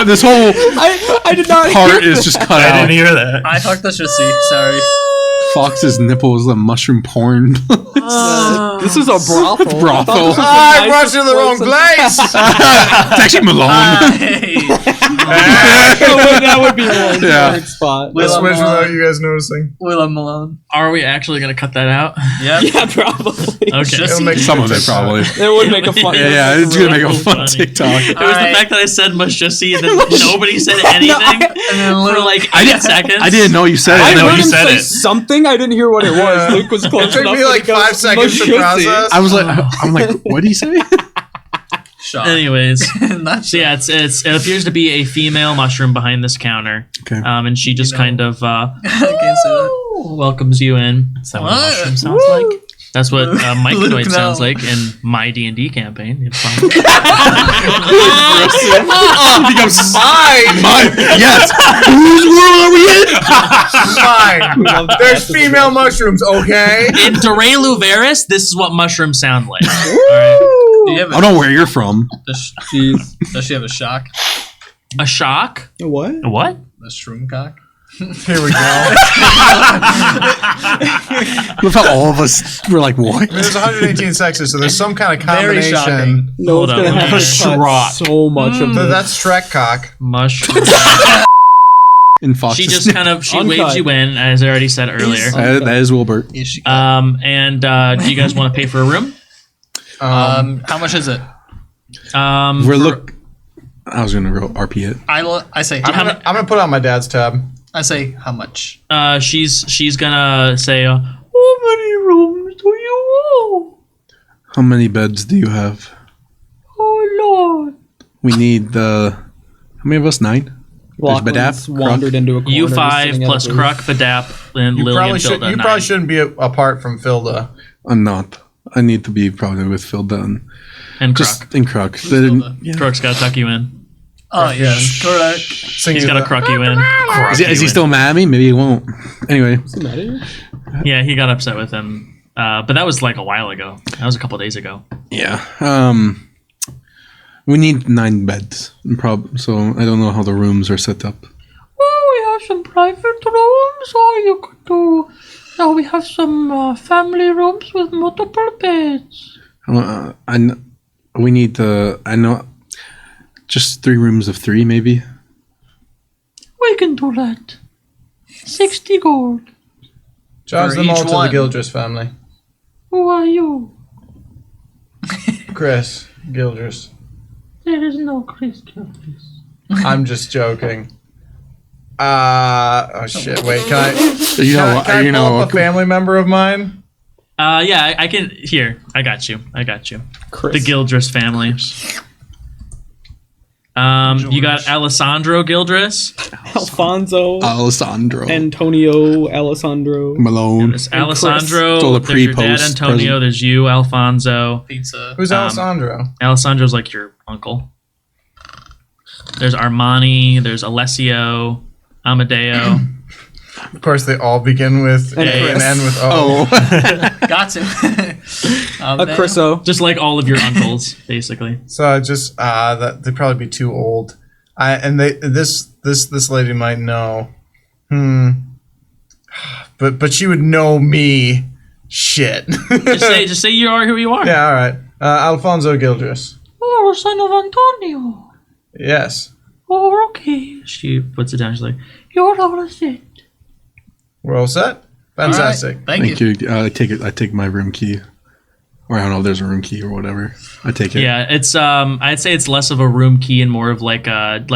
This whole I did not part hear is just cut I out. didn't hear that. I fucked the shussy. Sorry. Fox's nipple is a mushroom porn. This is a brothel. Brothel. I rushed to the wrong place. It's actually Malone. Hey. That would be one Yeah. perfect spot. Let's switch without you guys noticing. Willem Malone. Are we actually going to cut that out? Yep. Yeah, probably. Okay. It'll make Some of it probably. It would make a fun. Yeah, it's gonna make a fun funny. TikTok. It was Alright. the fact that I said mushussy and then nobody said anything for like 8 seconds. I didn't know you said it. I know heard you him said say it. something. I didn't hear what it was. Luke was close It took enough. me when like he goes, 5 seconds to "Mushussy." process. I was like, I'm like, what did he say? Shock. Anyways, Not so yeah, it appears to be a female mushroom behind this counter. Okay. And she just kind of I can't say that. welcomes you in. Is that what What? a mushroom sounds like? That's what Mike Luke, Noid sounds no. like in my D&D campaign. It's fun. He becomes mine. Yes. Whose world are we in? Fine. There's female mushrooms, okay? In Durelu Veris, this is what mushrooms sound like. All right. Do you have I don't know where you're from. does she have a shock? A shock? What? What? A shroom cock? Here we go. Look how all of us were like, what? There's 118 sexes, so there's some kind of Very combination. shocking. No Hold one's up, gonna let me have to get cut so much of So this. that's Shrek cock. Mushroom. In Fox. She just kind of Uncut. waves you in, as I already said earlier. That is Wilbert. Is she? And do you guys want to pay for a room? How much is it? I was gonna go RP it. I say I'm gonna put it on my dad's tab. I say how much? She's gonna say, how many rooms do you want? How many beds do you have? Oh Lord. We need how many of us? 9? There's Lochlann's Badap, wandered into a corner. You sitting 5 at plus a booth. Kruk, Badap, and You Lily probably and should. Filda. You 9. probably shouldn't be apart from Filda. I'm not. I need to be probably with Phil Dunn. And Kruk. Just in Kruk. Yeah. Kruk's gotta tuck you in. Oh yes, correct. He's gotta Kruk you in. Is he still mad at me? Maybe he won't. Anyway. Is he mad at you? Yeah, he got upset with him. But that was like a while ago. That was a couple days ago. Yeah. We need 9 beds. So I don't know how the rooms are set up. Well, we have some private rooms, or you could do. Now we have some family rooms with multiple beds. We need I know just 3 rooms of 3 maybe. We can do that. 60 gold. Charge For them all each to one. the Gildress family. Who are you? Chris Gildress. There is no Christian. I'm just joking. Oh shit! Wait, can I? You Can know, I you pull know, up a family member of mine? Yeah, I can. Here, I got you. Chris. The Gildress family. You got Alessandro Gildress. Alfonso. Alessandro. Antonio. Alessandro. Malone. There's Alessandro. It's all the There's your dad, pre-post Antonio. present. There's you, Alfonso. Pizza. Who's Alessandro? Alessandro's like your uncle. There's Armani. There's Alessio. Amadeo. Of course, they all begin with A and Chris. end with O. Got to. A Chriso. Just like all of your uncles, basically. So I just that they'd probably be too old. This lady might know. But she would know me. Shit. Just say you are who you are. Yeah. All right. Alfonso Gildress. Oh, son of Antonio. Yes. Oh, okay. She puts it down. She's like, you're all set. We're all set. Fantastic. All right, thank you. I take my room key. Or I don't know if there's a room key or whatever. I take it. Yeah, it's I'd say it's less of a room key and more of like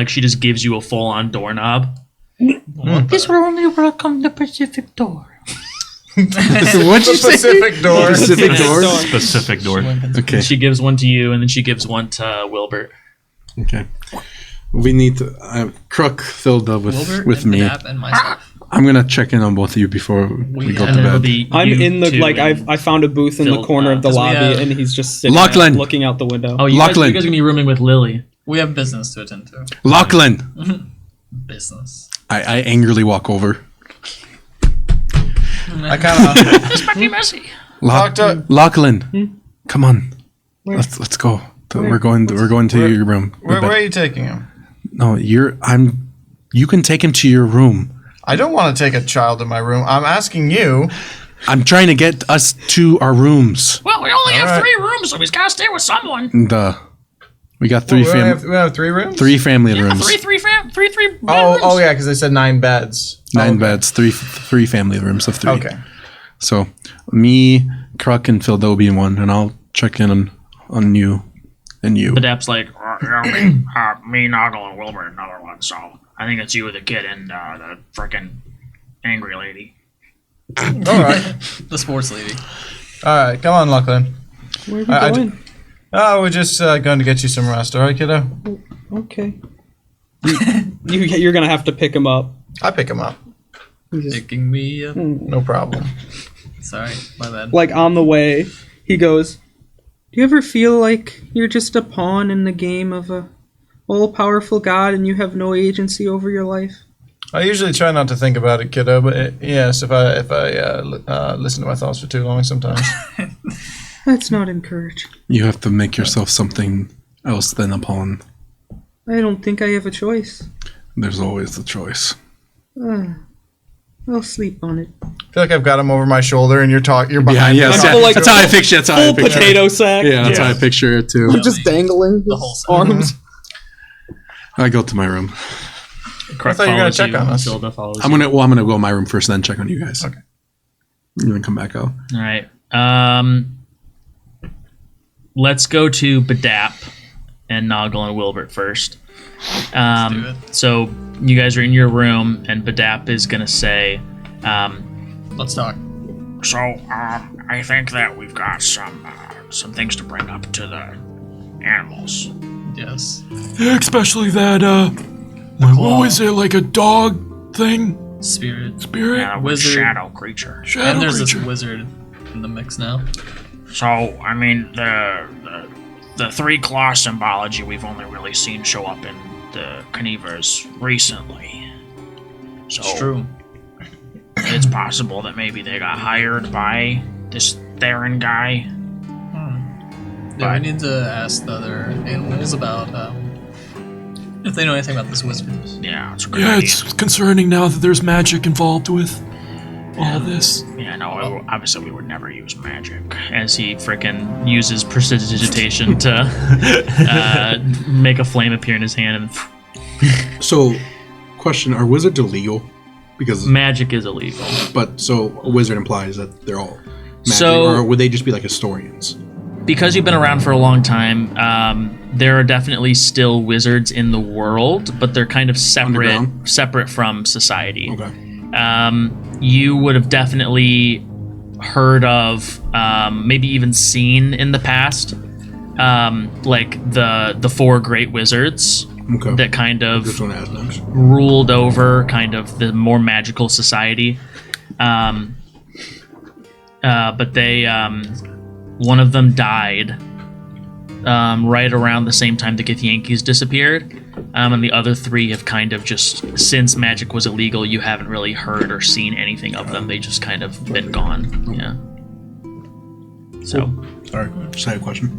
she just gives you a full on doorknob. This will only work on the Pacific door. What'd you say? Pacific door. Pacific door? Specific door. Okay. She gives one to you and then she gives one to Wilbert. Okay. We need to. Crook filled up Wilbur with and me. Badab and myself. I'm gonna check in on both of you before we go and to then it'll bed. be I'm you in the two like and- I found a booth in the Phil, corner of the 'cause we lobby, have- and he's just sitting Lochlann. there looking out the window. Oh, you guys Lochlann. are gonna be rooming with Lily. We have business to attend to. Lochlann. Business. I angrily walk over. I kind of. This might be messy. Doctor- Lochlann, come on. Let's go. We're going to your room. Where are you taking him? No, you can take him to your room. I don't want to take a child in my room. I'm asking you. I'm trying to get us to our rooms. Well, we only have All right. 3 rooms, so he's got to stay with someone. We got three We have 3 rooms? three family Yeah, rooms. three bedrooms. Oh, yeah, because they said 9 beds. 9 Okay. beds, three family rooms of 3. Okay. So me, Kruk, and Phil will be in one, and I'll check in on you and you. Badap's like, Me, Noggle, and Wilbur, another one. So I think it's you, the kid, and the frickin' angry lady. All right. The sports lady. All right. Come on, Lochlann. Where are we I- going? We're just going to get you some rest. All right, kiddo? Okay. You're gonna have to pick him up. I pick him up. Picking me up. No problem. Sorry, my bad. Like on the way, he goes, "Do you ever feel like you're just a pawn in the game of a all-powerful god and you have no agency over your life?" I usually try not to think about it, kiddo, but yes, if I listen to my thoughts for too long sometimes. That's not encouraged. You have to make yourself something else than a pawn. I don't think I have a choice. There's always the choice. I'll sleep on it. I feel like I've got him over my shoulder and you're Yeah, behind yeah, me. that's, full, like, that's how I picture it. That's how I Full picture it. potato sack. Yeah, that's how I picture it too. I'm just dangling The his whole arms. I go to my room. I thought you were going to check on us. Tilda follows I'm gonna go in my room first, then check on you guys. Okay. You can come back out. All right. Let's go to Badap and Noggle and Wilbert first. do it. So you guys are in your room, and Badap is gonna say, Let's talk. So, I think that we've got some things to bring up to the animals. Yes. Yeah, especially that, what was it, like a dog thing? Spirit. Spirit? Yeah, Wizard. shadow creature. Shadow And there's creature. this wizard in the mix now. So, I mean, the 3-claw symbology we've only really seen show up in the Canevers recently. So It's true. it's possible that maybe they got hired by this Theron guy. Yeah, we need to ask the other animals about if they know anything about this wizard. Yeah, it's a good Yeah, idea. it's concerning now that there's magic involved with all this. Yeah, no, obviously we would never use magic. as he frickin' uses prestidigitation to make a flame appear in his hand, and So, question: are wizards illegal? Because magic is illegal. but so a wizard implies that they're all magic, So- or would they just be like historians? Because you've been around for a long time, there are definitely still wizards in the world, but they're kind of Underground? separate from society. Okay. You would have definitely heard of, maybe even seen in the past, like the 4 great wizards Okay. that kind of This one has next. ruled over kind of the more magical society. But they, one of them died right around the same time the Githyanki's disappeared. And the other 3 have kind of just, since magic was illegal, you haven't really heard or seen anything of them. They just kind of been gone. Yeah. So, Sorry, just had a question.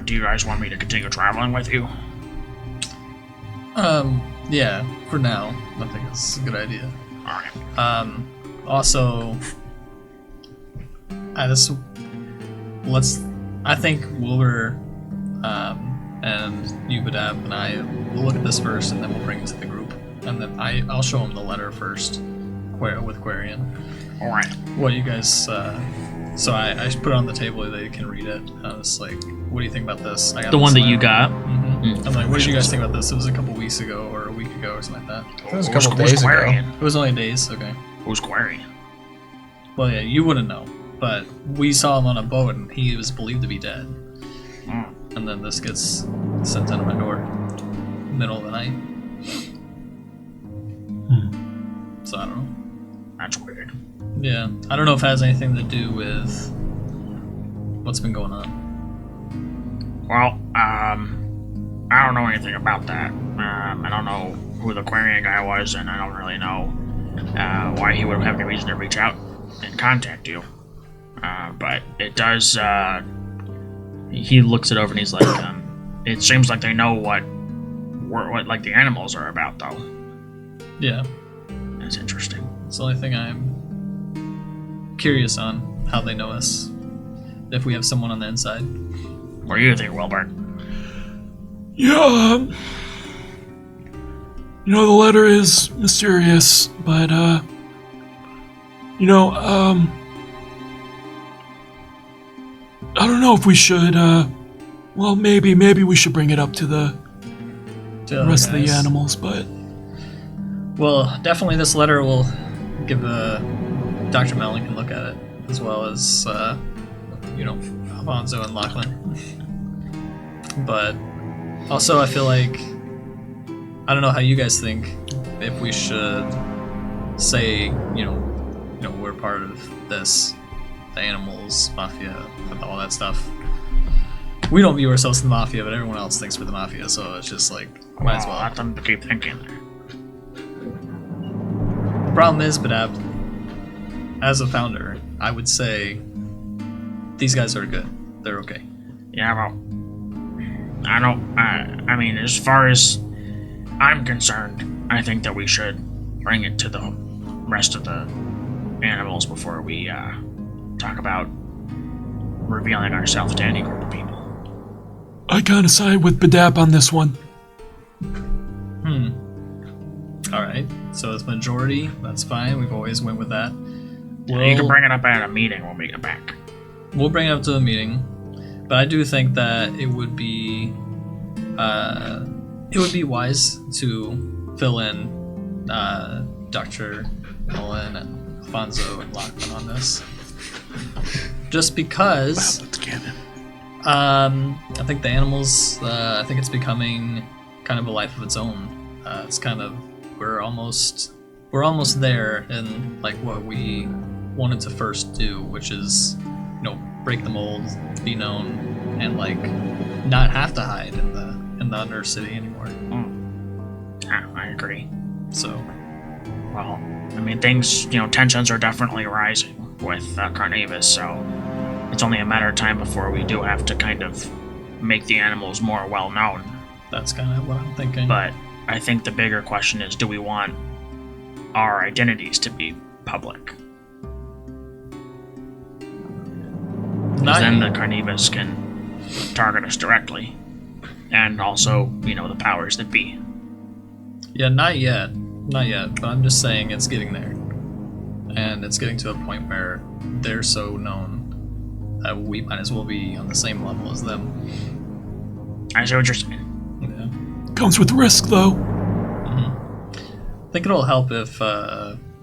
Do you guys want me to continue traveling with you? Yeah, for now, I think it's a good idea. Alright. Also, I think Wilbur, and you, Badab, and I will look at this first, and then we'll bring it to the group, and then I'll show him the letter first, with Quarian. Alright. What you guys, so I put it on the table that you can read it. I was like, what do you think about this? I got the this one that you letter. got. Mhm. I'm like, what did you guys think about this? It was a couple weeks ago, or a week ago, or something like that. It was a Who's couple days ago. Quarian? It was only days, okay. Who's Quarian? Well, yeah, you wouldn't know, but we saw him on a boat, and he was believed to be dead. and then this gets sent out of my door, middle of the night. So I don't know. That's weird. Yeah, I don't know if it has anything to do with what's been going on. Well, I don't know anything about that. I don't know who the Aquarian guy was, and I don't really know why he would have any reason to reach out and contact you. But it does. He looks it over and he's like, It seems like they know what like the animals are about, though. Yeah, That's interesting. it's the only thing I'm curious on, how they know us. If we have someone on the inside. What do you think, Wilbur? Yeah, the letter is mysterious, but, I don't know if we should, well, maybe we should bring it up to the To other rest of the guys. animals, but Well, definitely this letter will give Dr. Malik can look at it, as well as, Phonzo and Lochlann. But also, I feel like, I don't know how you guys think, if we should say, we're part of this, the animals, mafia, all that stuff. We don't view ourselves as the mafia, but everyone else thinks we're the mafia, so it's just like, might as well. Let them keep thinking. The problem is, Badab, as a founder, I would say these guys are good. They're okay. Yeah, well, I mean, as far as I'm concerned, I think that we should bring it to the rest of the animals before we talk about revealing ourselves to any group of people. I kind of side with Badap on this one. Alright, so it's majority, that's fine, we've always went with that. You can bring it up at a meeting when we get back. We'll bring it up to the meeting, but I do think that it would be wise to fill in Dr. Nolan and Phonzo and Lochlann on this. Just because Wow, that's canon. I think the animals, I think it's becoming kind of a life of its own. It's kind of, we're almost there in like what we wanted to first do, which is, break the mold, be known, and like not have to hide in the Undercity anymore. Yeah, I agree. So, Well, I mean, things, tensions are definitely rising with Carnavis, so it's only a matter of time before we do have to kind of make the animals more well known. that's kind of what I'm thinking. But I think the bigger question is, do we want our identities to be public? Because then the Carnivus can target us directly. And also, the powers that be. Yeah, not yet, but I'm just saying it's getting there. And it's getting to a point where they're so known that we might as well be on the same level as them. I see what you're saying. Yeah. Comes with risk, though. I think it'll help if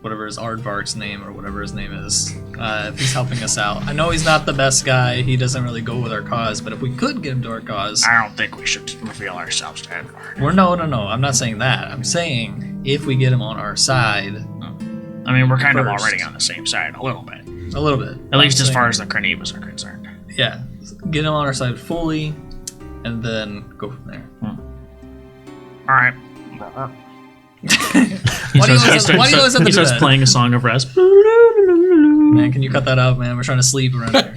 whatever his Aardvark's name or whatever his name is, if he's helping us out. I know he's not the best guy. He doesn't really go with our cause, but if we could get him to our cause, I don't think we should reveal ourselves to Edward. no. I'm not saying that. I'm saying if we get him on our side, I mean, we're kind of First. already on the same side, a little bit. a little bit. At least I'm as far saying- as the Carnivus are concerned. Yeah, get him on our side fully, and then go from there. Alright. Why do you always have to he do starts that? playing a song of rest. Man, can you cut that out, man? We're trying to sleep around here.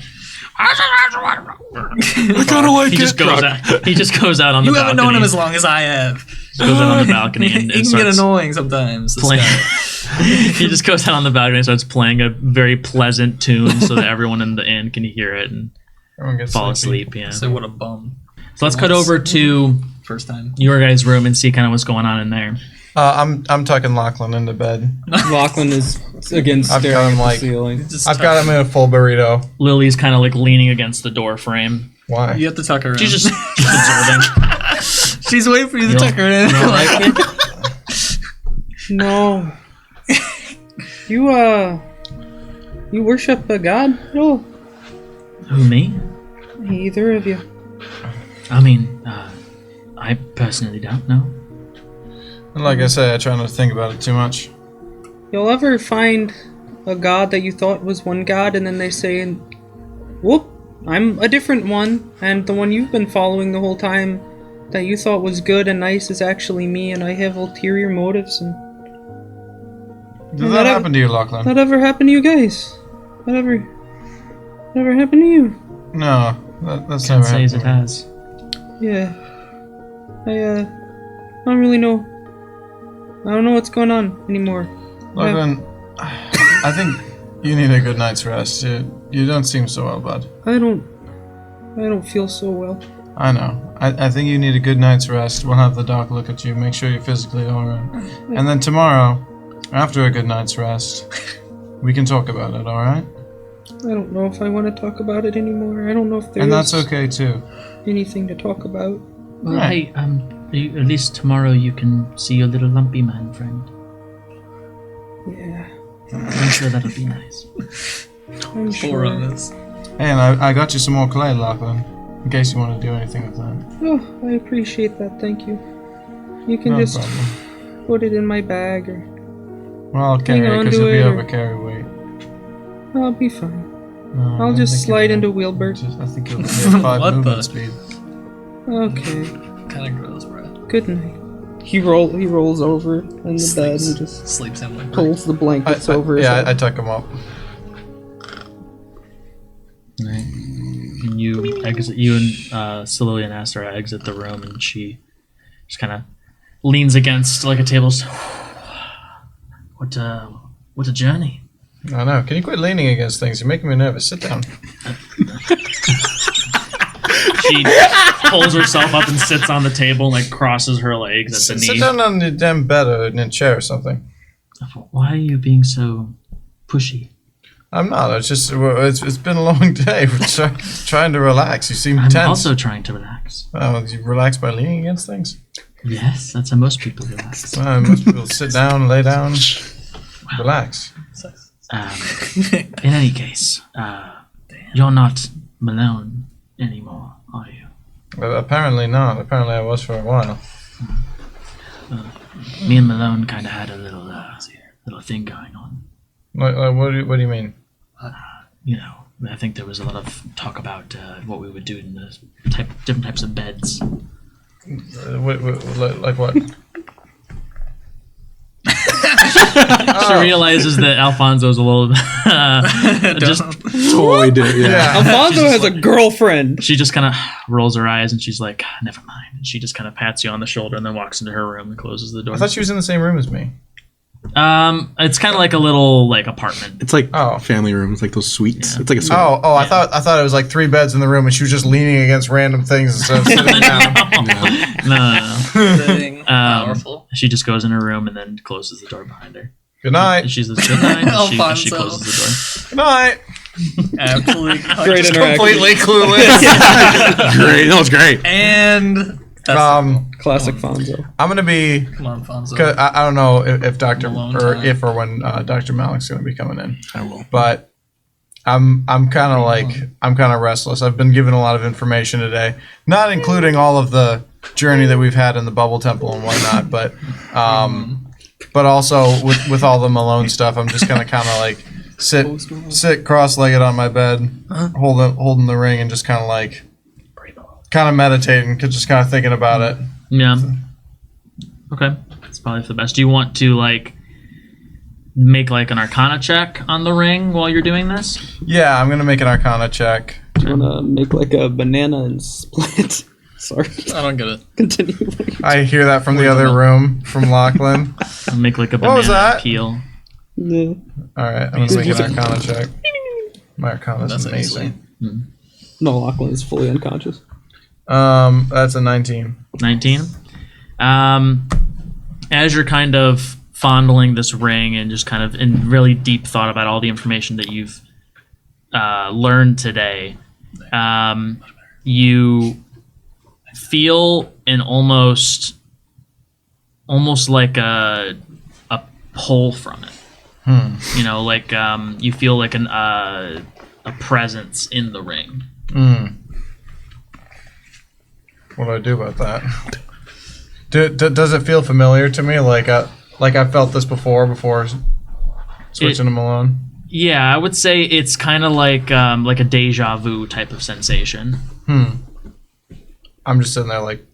I kind of like He it. just goes out. He just goes out on the You balcony. haven't known him as long as I have. Goes out on the balcony and, He and can get starts annoying sometimes. This playing. guy. He just goes out on the balcony and starts playing a very pleasant tune so that everyone in the inn can hear it and Everyone gets fall sleepy. asleep. Yeah. Say what a bum. So let's cut over to First time. your guys' room and see kind of what's going on in there. I'm tucking Lochlann into bed. Lochlann is again I've staring got him at the like- ceiling. Just I've got him in a full burrito. Lily's kind of like leaning against the door frame. Why? You have to tuck her in. She's just observing. She's waiting for you to You tuck her in. You don't like it? No. You worship a god? No. Who, me? Either of you. I mean, I personally don't know. And like I say, I try not to think about it too much. You'll ever find a god that you thought was one god, and then they say, whoop, I'm a different one, and the one you've been following the whole time that you thought was good and nice is actually me, and I have ulterior motives. And Did that happen to you, Lochlann? that ever happened to you guys? That ever happened to you? No, that's Can't never say as it happened. has. Yeah. I don't really know. I don't know what's going on anymore. Lochlann, I think you need a good night's rest. You don't seem so well, bud. I don't feel so well. I know. I think you need a good night's rest. We'll have the doc look at you, make sure you're physically alright. And then tomorrow, after a good night's rest, we can talk about it, alright? I don't know if I want to talk about it anymore. I don't know if there's And that's okay too. anything to talk about. Well, Right. hey, at least tomorrow you can see your little lumpy man friend. Yeah, I'm sure that'll be nice. I'm Four sure. on this. Hey, and I got you some more clay, Lochlann, in case you want to do anything with that. Oh, I appreciate that. Thank you. You can No just problem. put it in my bag, or Well, I'll carry it on because to you'll be it, over or- carry weight. I'll be fine. No, I I'll don't just think slide you'll- into Wilbur. I think you'll be at 5 What movement the- speed. Okay. Kind of gross, bro. Good night. He rolls over in the bed and just Sleeps in like pulls the blankets over his Yeah, head. I tuck him up. And you exit. You and Celia and Astor exit the room, and she just kind of leans against like a table. What a journey. I know. Can you quit leaning against things? You're making me nervous. Sit down. She pulls herself up and sits on the table and like crosses her legs at the Sit knee. down on the damn bed or in a chair or something. Why are you being so pushy? I'm not. It's just it's been a long day. We're trying to relax. You seem I'm tense. also trying to relax. Oh, you relax by leaning against things? Yes, that's how most people relax. Most people sit down, lay down, relax. In any case, you're not Malone anymore, are you? Well, apparently not. Apparently I was for a while. Me and Malone kind of had a little thing going on. What do you mean? You know, I think there was a lot of talk about what we would do in the different types of beds. Like what? She realizes that Alfonso's a little just. Totally did. Yeah. Alfonso has a girlfriend. She just kind of rolls her eyes and she's like, "Never mind." And she just kind of pats you on the shoulder and then walks into her room and closes the door. I thought she was in the same room as me. It's kind of like a little like apartment. It's like Oh. family rooms, like those suites. It's like a suite. Oh, I thought it was like 3 beds in the room and she was just leaning against random things instead of sitting down. No. Thing. Powerful. She just goes in her room and then closes the door behind her. Good night. And she says good night. And she Alfonso. closes the Good night. Absolutely. Great interaction. Completely clueless. Great. That was great. And that's Classic Fonzo. I'm gonna be. come on, Phonzo. 'Cause I don't know if Dr. Alone or time. if or when Dr. Malik's gonna be coming in, I will. but I'm kind of restless. I've been given a lot of information today, not including all of the journey that we've had in the Bubble Temple and whatnot, but also with all the Malone stuff, I'm just gonna kind of like sit cross-legged on my bed, holding the ring, and just kind of meditating, just kind of thinking about it. Yeah. Okay. That's probably for the best. Do you want to like make like an Arcana check on the ring while you're doing this? Yeah, I'm gonna make an Arcana check. Do you want to make like a banana and split? Sorry. I don't get it. Continue. I hear that from the other room, from Lochlann. I'll make like a What was banana that? peel. Yeah. All right, I'm gonna make an Arcana check. My Arcana is That's amazing. No, Lochlann is fully unconscious. That's a 19. 19. As you're kind of fondling this ring and just kind of in really deep thought about all the information that you've learned today, you feel an almost like a pull from it. You know, like you feel like a presence in the ring. What do I do about that? Does it feel familiar to me? Like I felt this before switching to Malone? Yeah, I would say it's kind of like a deja vu type of sensation. I'm just sitting there like,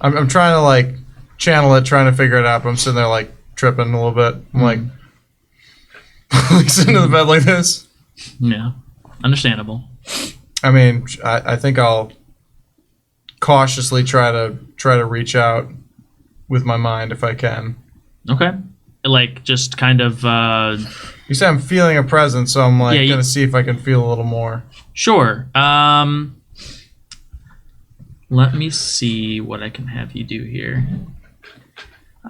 I'm trying to like channel it, trying to figure it out, but I'm sitting there like tripping a little bit. I'm like sitting in the bed like this. Yeah, understandable. I mean, I think I'll cautiously try to reach out with my mind if I can. Okay. Like just kind of. You said I'm feeling a presence, so I'm like gonna see if I can feel a little more. Sure. Let me see what I can have you do here.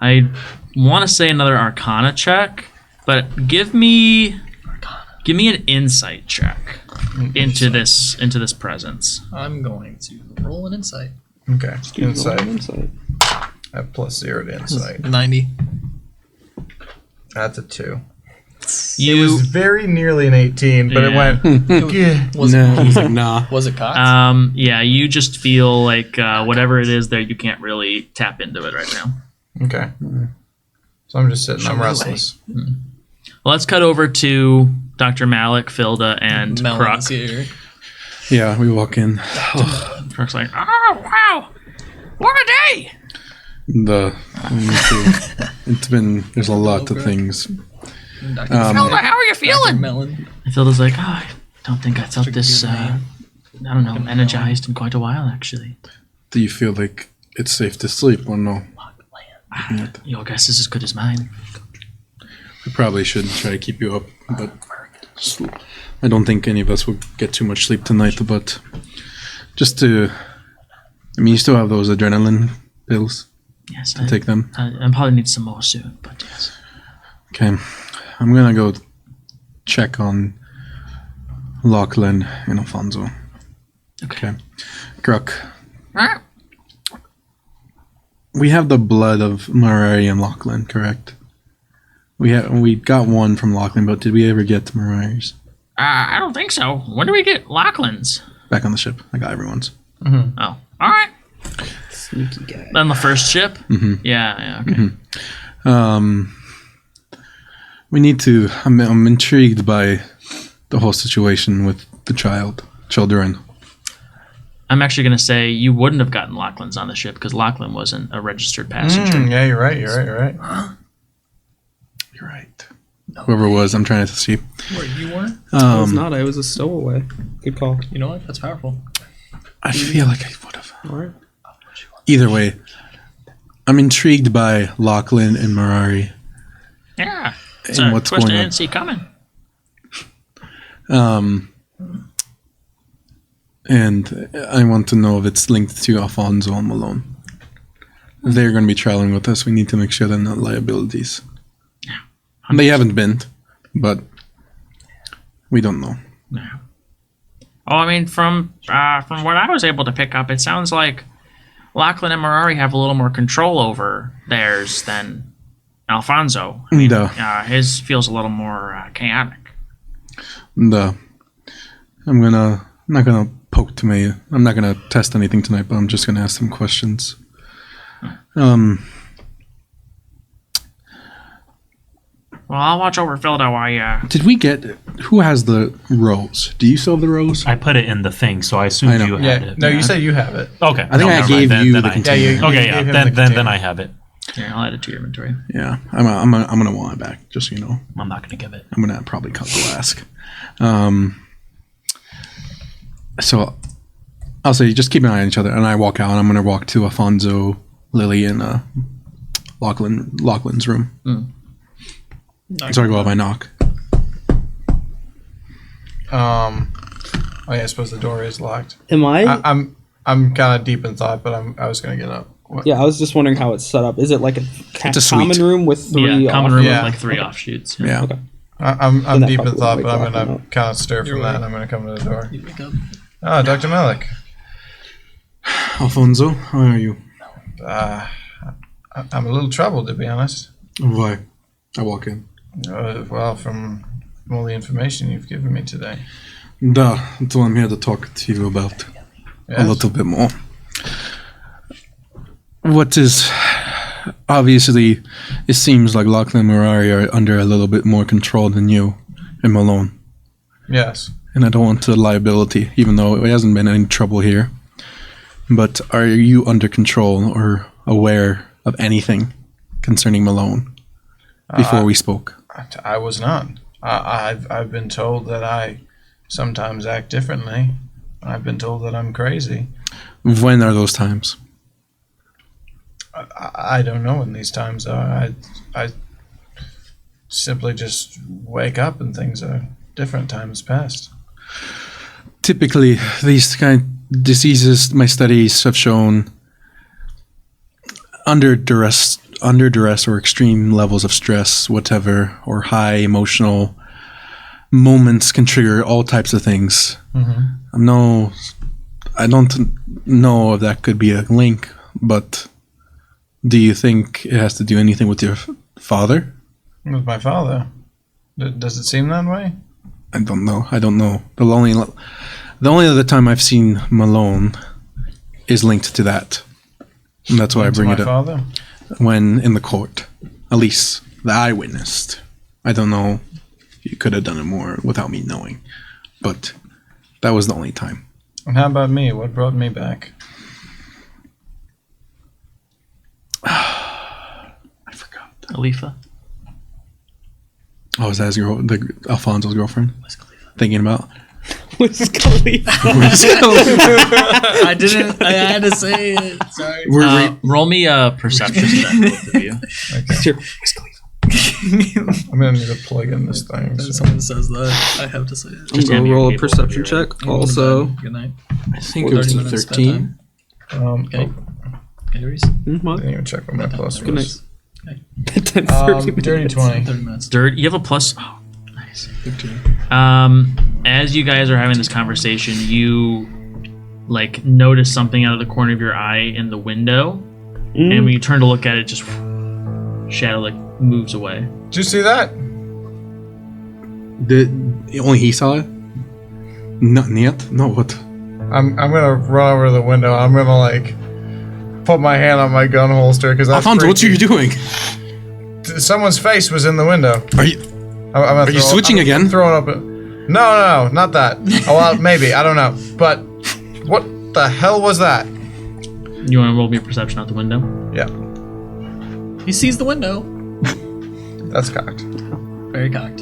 I want to say another Arcana check, but give me an Insight check into this presence. I'm going to roll an insight. Okay. Insight. Insight. I have +0 to insight. 90. That's a 2. You It was very nearly an 18, but it went. Was No, it, he's like, nah. was it cocked? yeah, you just feel like whatever it is there, you can't really tap into it right now. Okay. So I'm just sitting. I'm restless. Well, let's cut over to Dr. Malik, Filda, and Kruk. Melon's here. Yeah, we walk in. Kruk's like, Oh, wow. What a day. There's a lot of things. Hilda, how are you feeling? Melon. and Filda's like, I don't think I felt this, I don't know, energized in quite a while, actually. Do you feel like it's safe to sleep or no? Your guess is as good as mine. We probably shouldn't try to keep you up, but I don't think any of us will get too much sleep tonight, but just to... I mean, you still have those adrenaline pills. Yes, Take them. I probably need some more soon, but yes. Okay. I'm gonna go check on Lochlann and Phonzo. Okay. Kruk. Huh? We have the blood of Marari and Lochlann, correct? We got one from Lochlann, but did we ever get Marari's? I don't think so. When do we get Lachlan's? Back on the ship. I got everyone's. Oh. All right. Sneaky guy. On the first ship? Mm-hmm. Yeah, okay. We need to... I'm intrigued by the whole situation with the children. I'm actually going to say you wouldn't have gotten Lochlan's on the ship because Lochlann wasn't a registered passenger. Yeah, you're right. You're right. You're right. Whoever it was, I'm trying to see. Where you weren't? I was not. I was a stowaway. Good call. You know what? That's powerful. I feel like I would have. All right. Either way, I'm intrigued by Lochlann and Marari. Yeah. It's And a what's twist I going on? didn't see coming. And I want to know if it's linked to Alfonso and Malone. If they're going to be traveling with us, we need to make sure they're not liabilities. They haven't been, but we don't know. Oh, I mean, from what I was able to pick up, it sounds like Lochlann and Marari have a little more control over theirs than Alfonso. I mean, his feels a little more chaotic. I'm not gonna poke to me. I'm not gonna test anything tonight, but I'm just gonna ask some questions. Well, I'll watch over Filda while Did we get... Who has the rose? Do you still have the rose? I put it in the thing, so I assumed I know. you had Yeah. it. No, you said you have it. Okay. I think I gave you the Yeah, container. you Okay, gave yeah. him the Then container. I have it. Here, I'll add it to your inventory. Yeah, I'm gonna want it back, just so you know. I'm not gonna give it. I'm gonna probably cut the ask. So I'll say just keep an eye on each other, and I walk out, and I'm gonna walk to Alfonso, Lily, and Lochlann's room. So I go out, I knock. Oh yeah, I suppose the door is locked. Am I? I'm kind of deep in thought, but I was gonna get up. What? Yeah, I was just wondering how it's set up. Is it like a It's a suite. common room with three? Yeah, common off- room Yeah. with like 3 offshoots. Yeah. Okay. I'm Then that deep in probably thought, wake but I'm Lachlan gonna up. kind of stir from You're that, right. and I'm gonna come to the door. You wake up. Oh, Dr. Malik. Alfonso, how are you? I'm a little troubled, to be honest. Why? I walk in. Well, from all the information you've given me today. That's what I'm here to talk to you about a Yes? little bit more. what is obviously, it seems like Lochlann and Mirari are under a little bit more control than you and Malone. Yes. And I don't want the liability, even though it hasn't been any trouble here. But are you under control or aware of anything concerning Malone before we spoke? I was not. I've been told that I sometimes act differently. I've been told that I'm crazy. When are those times? I don't know when these times are. I simply just wake up and things are different times past. Typically, these kind of diseases, my studies have shown, under duress or extreme levels of stress, whatever, or high emotional moments can trigger all types of things. Mm-hmm. I don't know if that could be a link, but do you think it has to do anything with your father? With my father? Does it seem that way? I don't know. The only other time I've seen Malone is linked to that. And that's why I bring it up. Father? When in the court. At least that I witnessed. I don't know if you could have done it more without me knowing. But that was the only time. And how about me? What brought me back? I forgot. Alifa. Oh, is that Alfonso's girlfriend? Thinking about? Wiz Khalifa. I had to say it. Sorry. Roll me a perception check, both of you. Okay. I'm gonna need to plug in this thing. When someone says that, I have to say it. I'm gonna roll a perception check. Also, Good night. I think it was 30 minutes 13. Okay. Carries. I didn't even check what my plus Good was. bedtime 30 minutes. Dirty 20. 30 minutes. Dirt. You have a plus. Oh, nice. 15. As you guys are having this conversation, you notice something out of the corner of your eye in the window, and when you turn to look at it, just shadow moves away. Did you see that? Only he saw it? Nothing yet? No, what? I'm gonna run over to the window. I'm gonna put my hand on my gun holster because Alfonso, what are you doing? Someone's face was in the window. Are you switching again? Throwing up. No, not that. Oh, well, maybe. I don't know. But what the hell was that? You want to roll me a perception out the window? Yeah, He sees the window. that's cocked. Very cocked.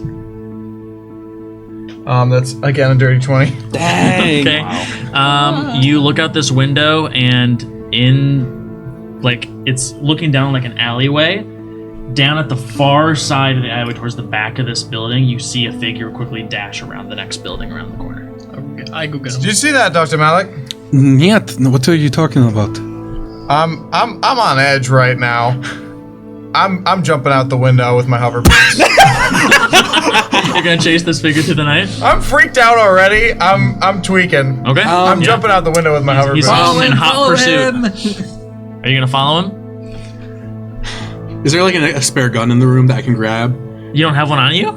That's again a dirty 20. Dang. Okay. You look out this window, and it's looking down like an alleyway. Down at the far side of the alleyway towards the back of this building, you see a figure quickly dash around the next building around the corner. Okay, I go get Did him. you see that, Dr. Malik? Yet. What are you talking about? I'm on edge right now. I'm jumping out the window with my hoverboards. You're gonna chase this figure through the night? I'm freaked out already. I'm tweaking. Okay. I'm jumping out the window with my He's hoverboards. in hot pursuit. Are you gonna follow him? Is there a spare gun in the room that I can grab? You don't have one on you?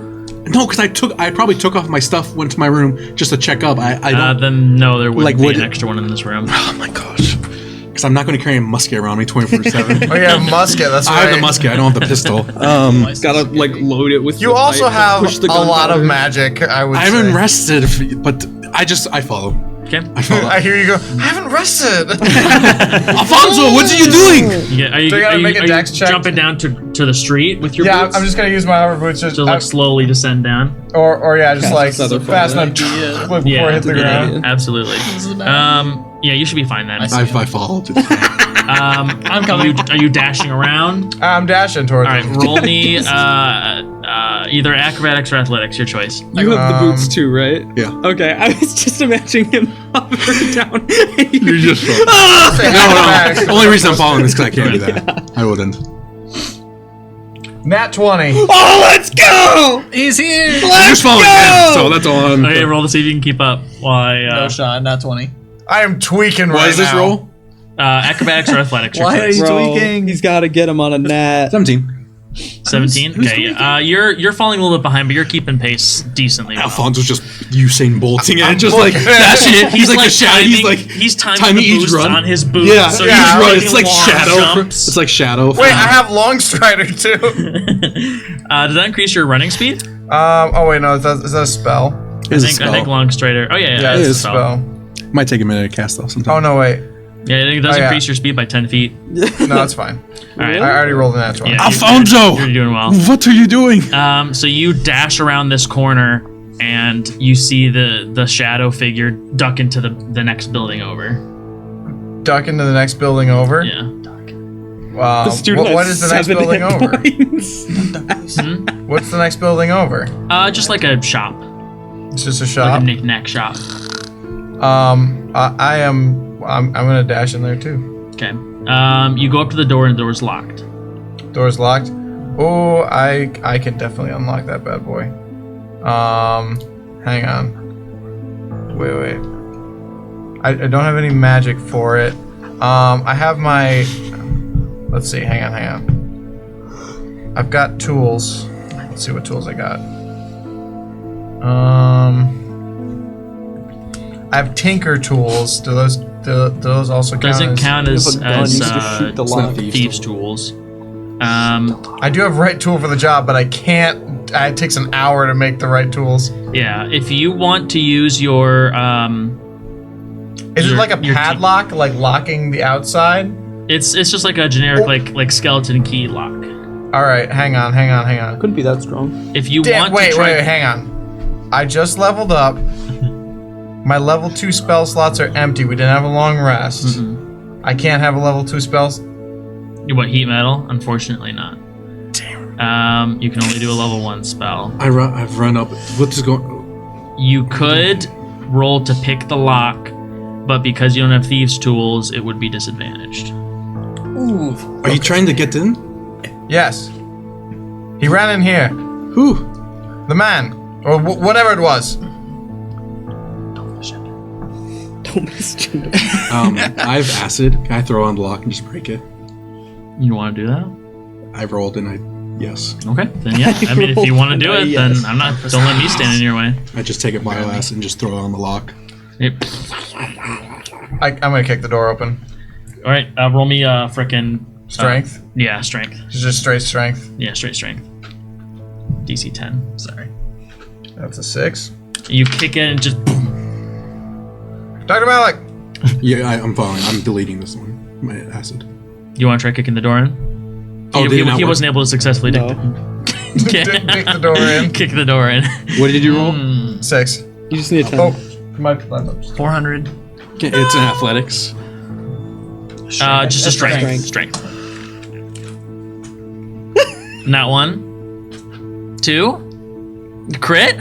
No, because I probably took off my stuff, went to my room just to check up. I don't. Then no, there wouldn't be would an it- extra one in this room. Oh my gosh. Because I'm not going to carry a musket around me 24/7. Oh yeah, musket. That's right. I have the musket. I don't have the pistol. Gotta load it with. You the also pipe, have push the a lot of gunpowder. magic. I would. I say. haven't rested, but I follow. Okay. I follow. I hear you go. I haven't rested. Alfonso, what are you doing? Are you, Do I gotta make a are dex you check? jumping down to the street with your Yeah, boots? I'm just gonna use my hoverboards to slowly descend down. or just Cast another fast enough idea. before I hit the good ground. idea. Absolutely. This is bad. Yeah, you should be fine then. I followed. I'm coming. Are you dashing around? I'm dashing towards All right, him. roll me either acrobatics or athletics. Your choice. You have the boots too, right? Yeah. Okay, I was just imagining him hovering down. You're just Say acrobatics. The only reason I'm following is because I can't do that. I wouldn't. Nat 20. Oh, let's go! He's here. I'm just following him, so that's all I'm. Okay, roll to see if you can keep up. Why? No shot. Not 20. I am tweaking right now. What is this roll? Acrobatics or athletics. Your Why are choice. you Bro, tweaking? he's got to get him on a net. 17. 17. Who's Okay, going you're falling a little bit behind, but you're keeping pace decently well. Alfonso's just Usain Bolting it, just like dashing it. He's like he's timing the each boost run on his boot. Yeah, so each he's run. taking It's like long shadow. jumps. It's like shadow. Wait, I have Long Strider too. Did that increase your running speed? Oh wait, no, is that a spell? It's a I spell. think Long Strider. Oh yeah, Yeah, it it's a is. spell. Might take a minute to cast though. Sometimes. Oh no, wait. Yeah, it does Oh, yeah. increase your speed by 10 feet. No, it's fine. All right. I already rolled an natural. Yeah. Alfonso, You're doing well. What are you doing? So you dash around this corner, and you see the shadow figure duck into the next building over. Duck into the next building over. Yeah. What is the next building over? What's the next building over? Just like a shop, It's just a like shop. a knick-knack shop. I'm gonna dash in there too. Okay. You go up to the door, and the door's locked. Door's locked. Oh, I can definitely unlock that bad boy. Hang on. Wait. I don't have any magic for it. I have my. Let's see. Hang on. I've got tools. Let's see what tools I got. I have tinker tools. Do those also count? Doesn't count as You have a gun, you just shoot the lock. thieves' tools. I do have right tool for the job, but I can't. It takes an hour to make the right tools. Yeah. If you want to use your Is it Your- like a your padlock, like locking the outside? it's just like a generic like skeleton key lock. All right, hang on. Couldn't be that strong. If you Damn, want wait, to try, hang on. I just leveled up. My level 2 spell slots are empty. We didn't have a long rest. I can't have a level 2 spells. What, heat metal? Unfortunately not. Damn. You can only do a level 1 spell. I've run up. What's going? You could roll to pick the lock, but because you don't have thieves' tools, it would be disadvantaged. Are you trying to get in? Yes. He ran in here. Who? The man. Or whatever it was. Don't misgender. I have acid. Can I throw on the lock and just break it? You want to do that? I rolled and yes. Okay, then yeah. I mean, if you want to do it, Yes. then I'm not. Don't let me stand in your way. I just take a bio acid and just throw it on the lock. Yep. I'm gonna kick the door open. All right, roll me frickin' Strength. yeah, strength. It's just straight strength. Yeah, straight strength. DC 10. Sorry. That's a 6. You kick it and just. Dr. Malik. Yeah, I'm following. I'm deleting this one. My acid. You want to try kicking the door in? Oh, did it not he work? wasn't able to successfully No. Kick the door in. kick the door in. What did you roll? 6. You just need a 10. Oh, my laptop's 400. Okay, it's an athletics. Just a strength. Strength. Not 1. 2. Crit.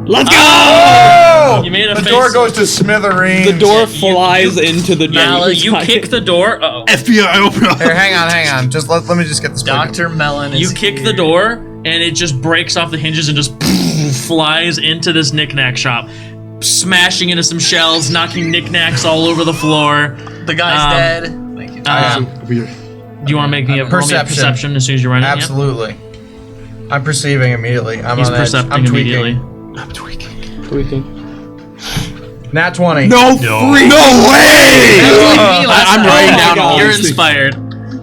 Let's go! Oh! You made a the face. door goes to smithereens. The door flies into the door. Malik, you kick the door. Uh-oh. FBI, open up. Here, hang on. Just let me just get this. Dr. Melon is You kick here. the door, and it just breaks off the hinges and just flies into this knick-knack shop, smashing into some shelves, knocking knickknacks all over the floor. The guy's dead. Thank you. Do you want to make me a perception as soon as you run in? Absolutely. I'm perceiving immediately. He's on edge. percepting I'm tweaking. immediately. I'm tweaking. Nat 20. No way! I'm writing down all You're these things. inspired.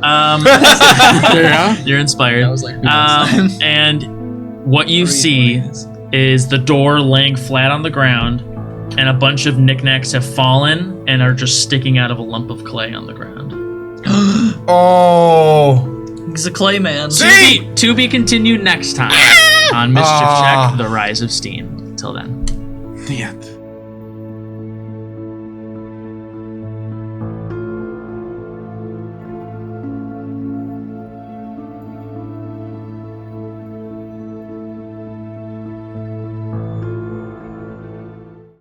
Yeah? You're inspired. That was like last time. And what you see is the door laying flat on the ground, and a bunch of knickknacks have fallen and are just sticking out of a lump of clay on the ground. Oh. He's a clay man. See? To be continued next time on Mischief Check: The Rise of Steam. Till then. The end.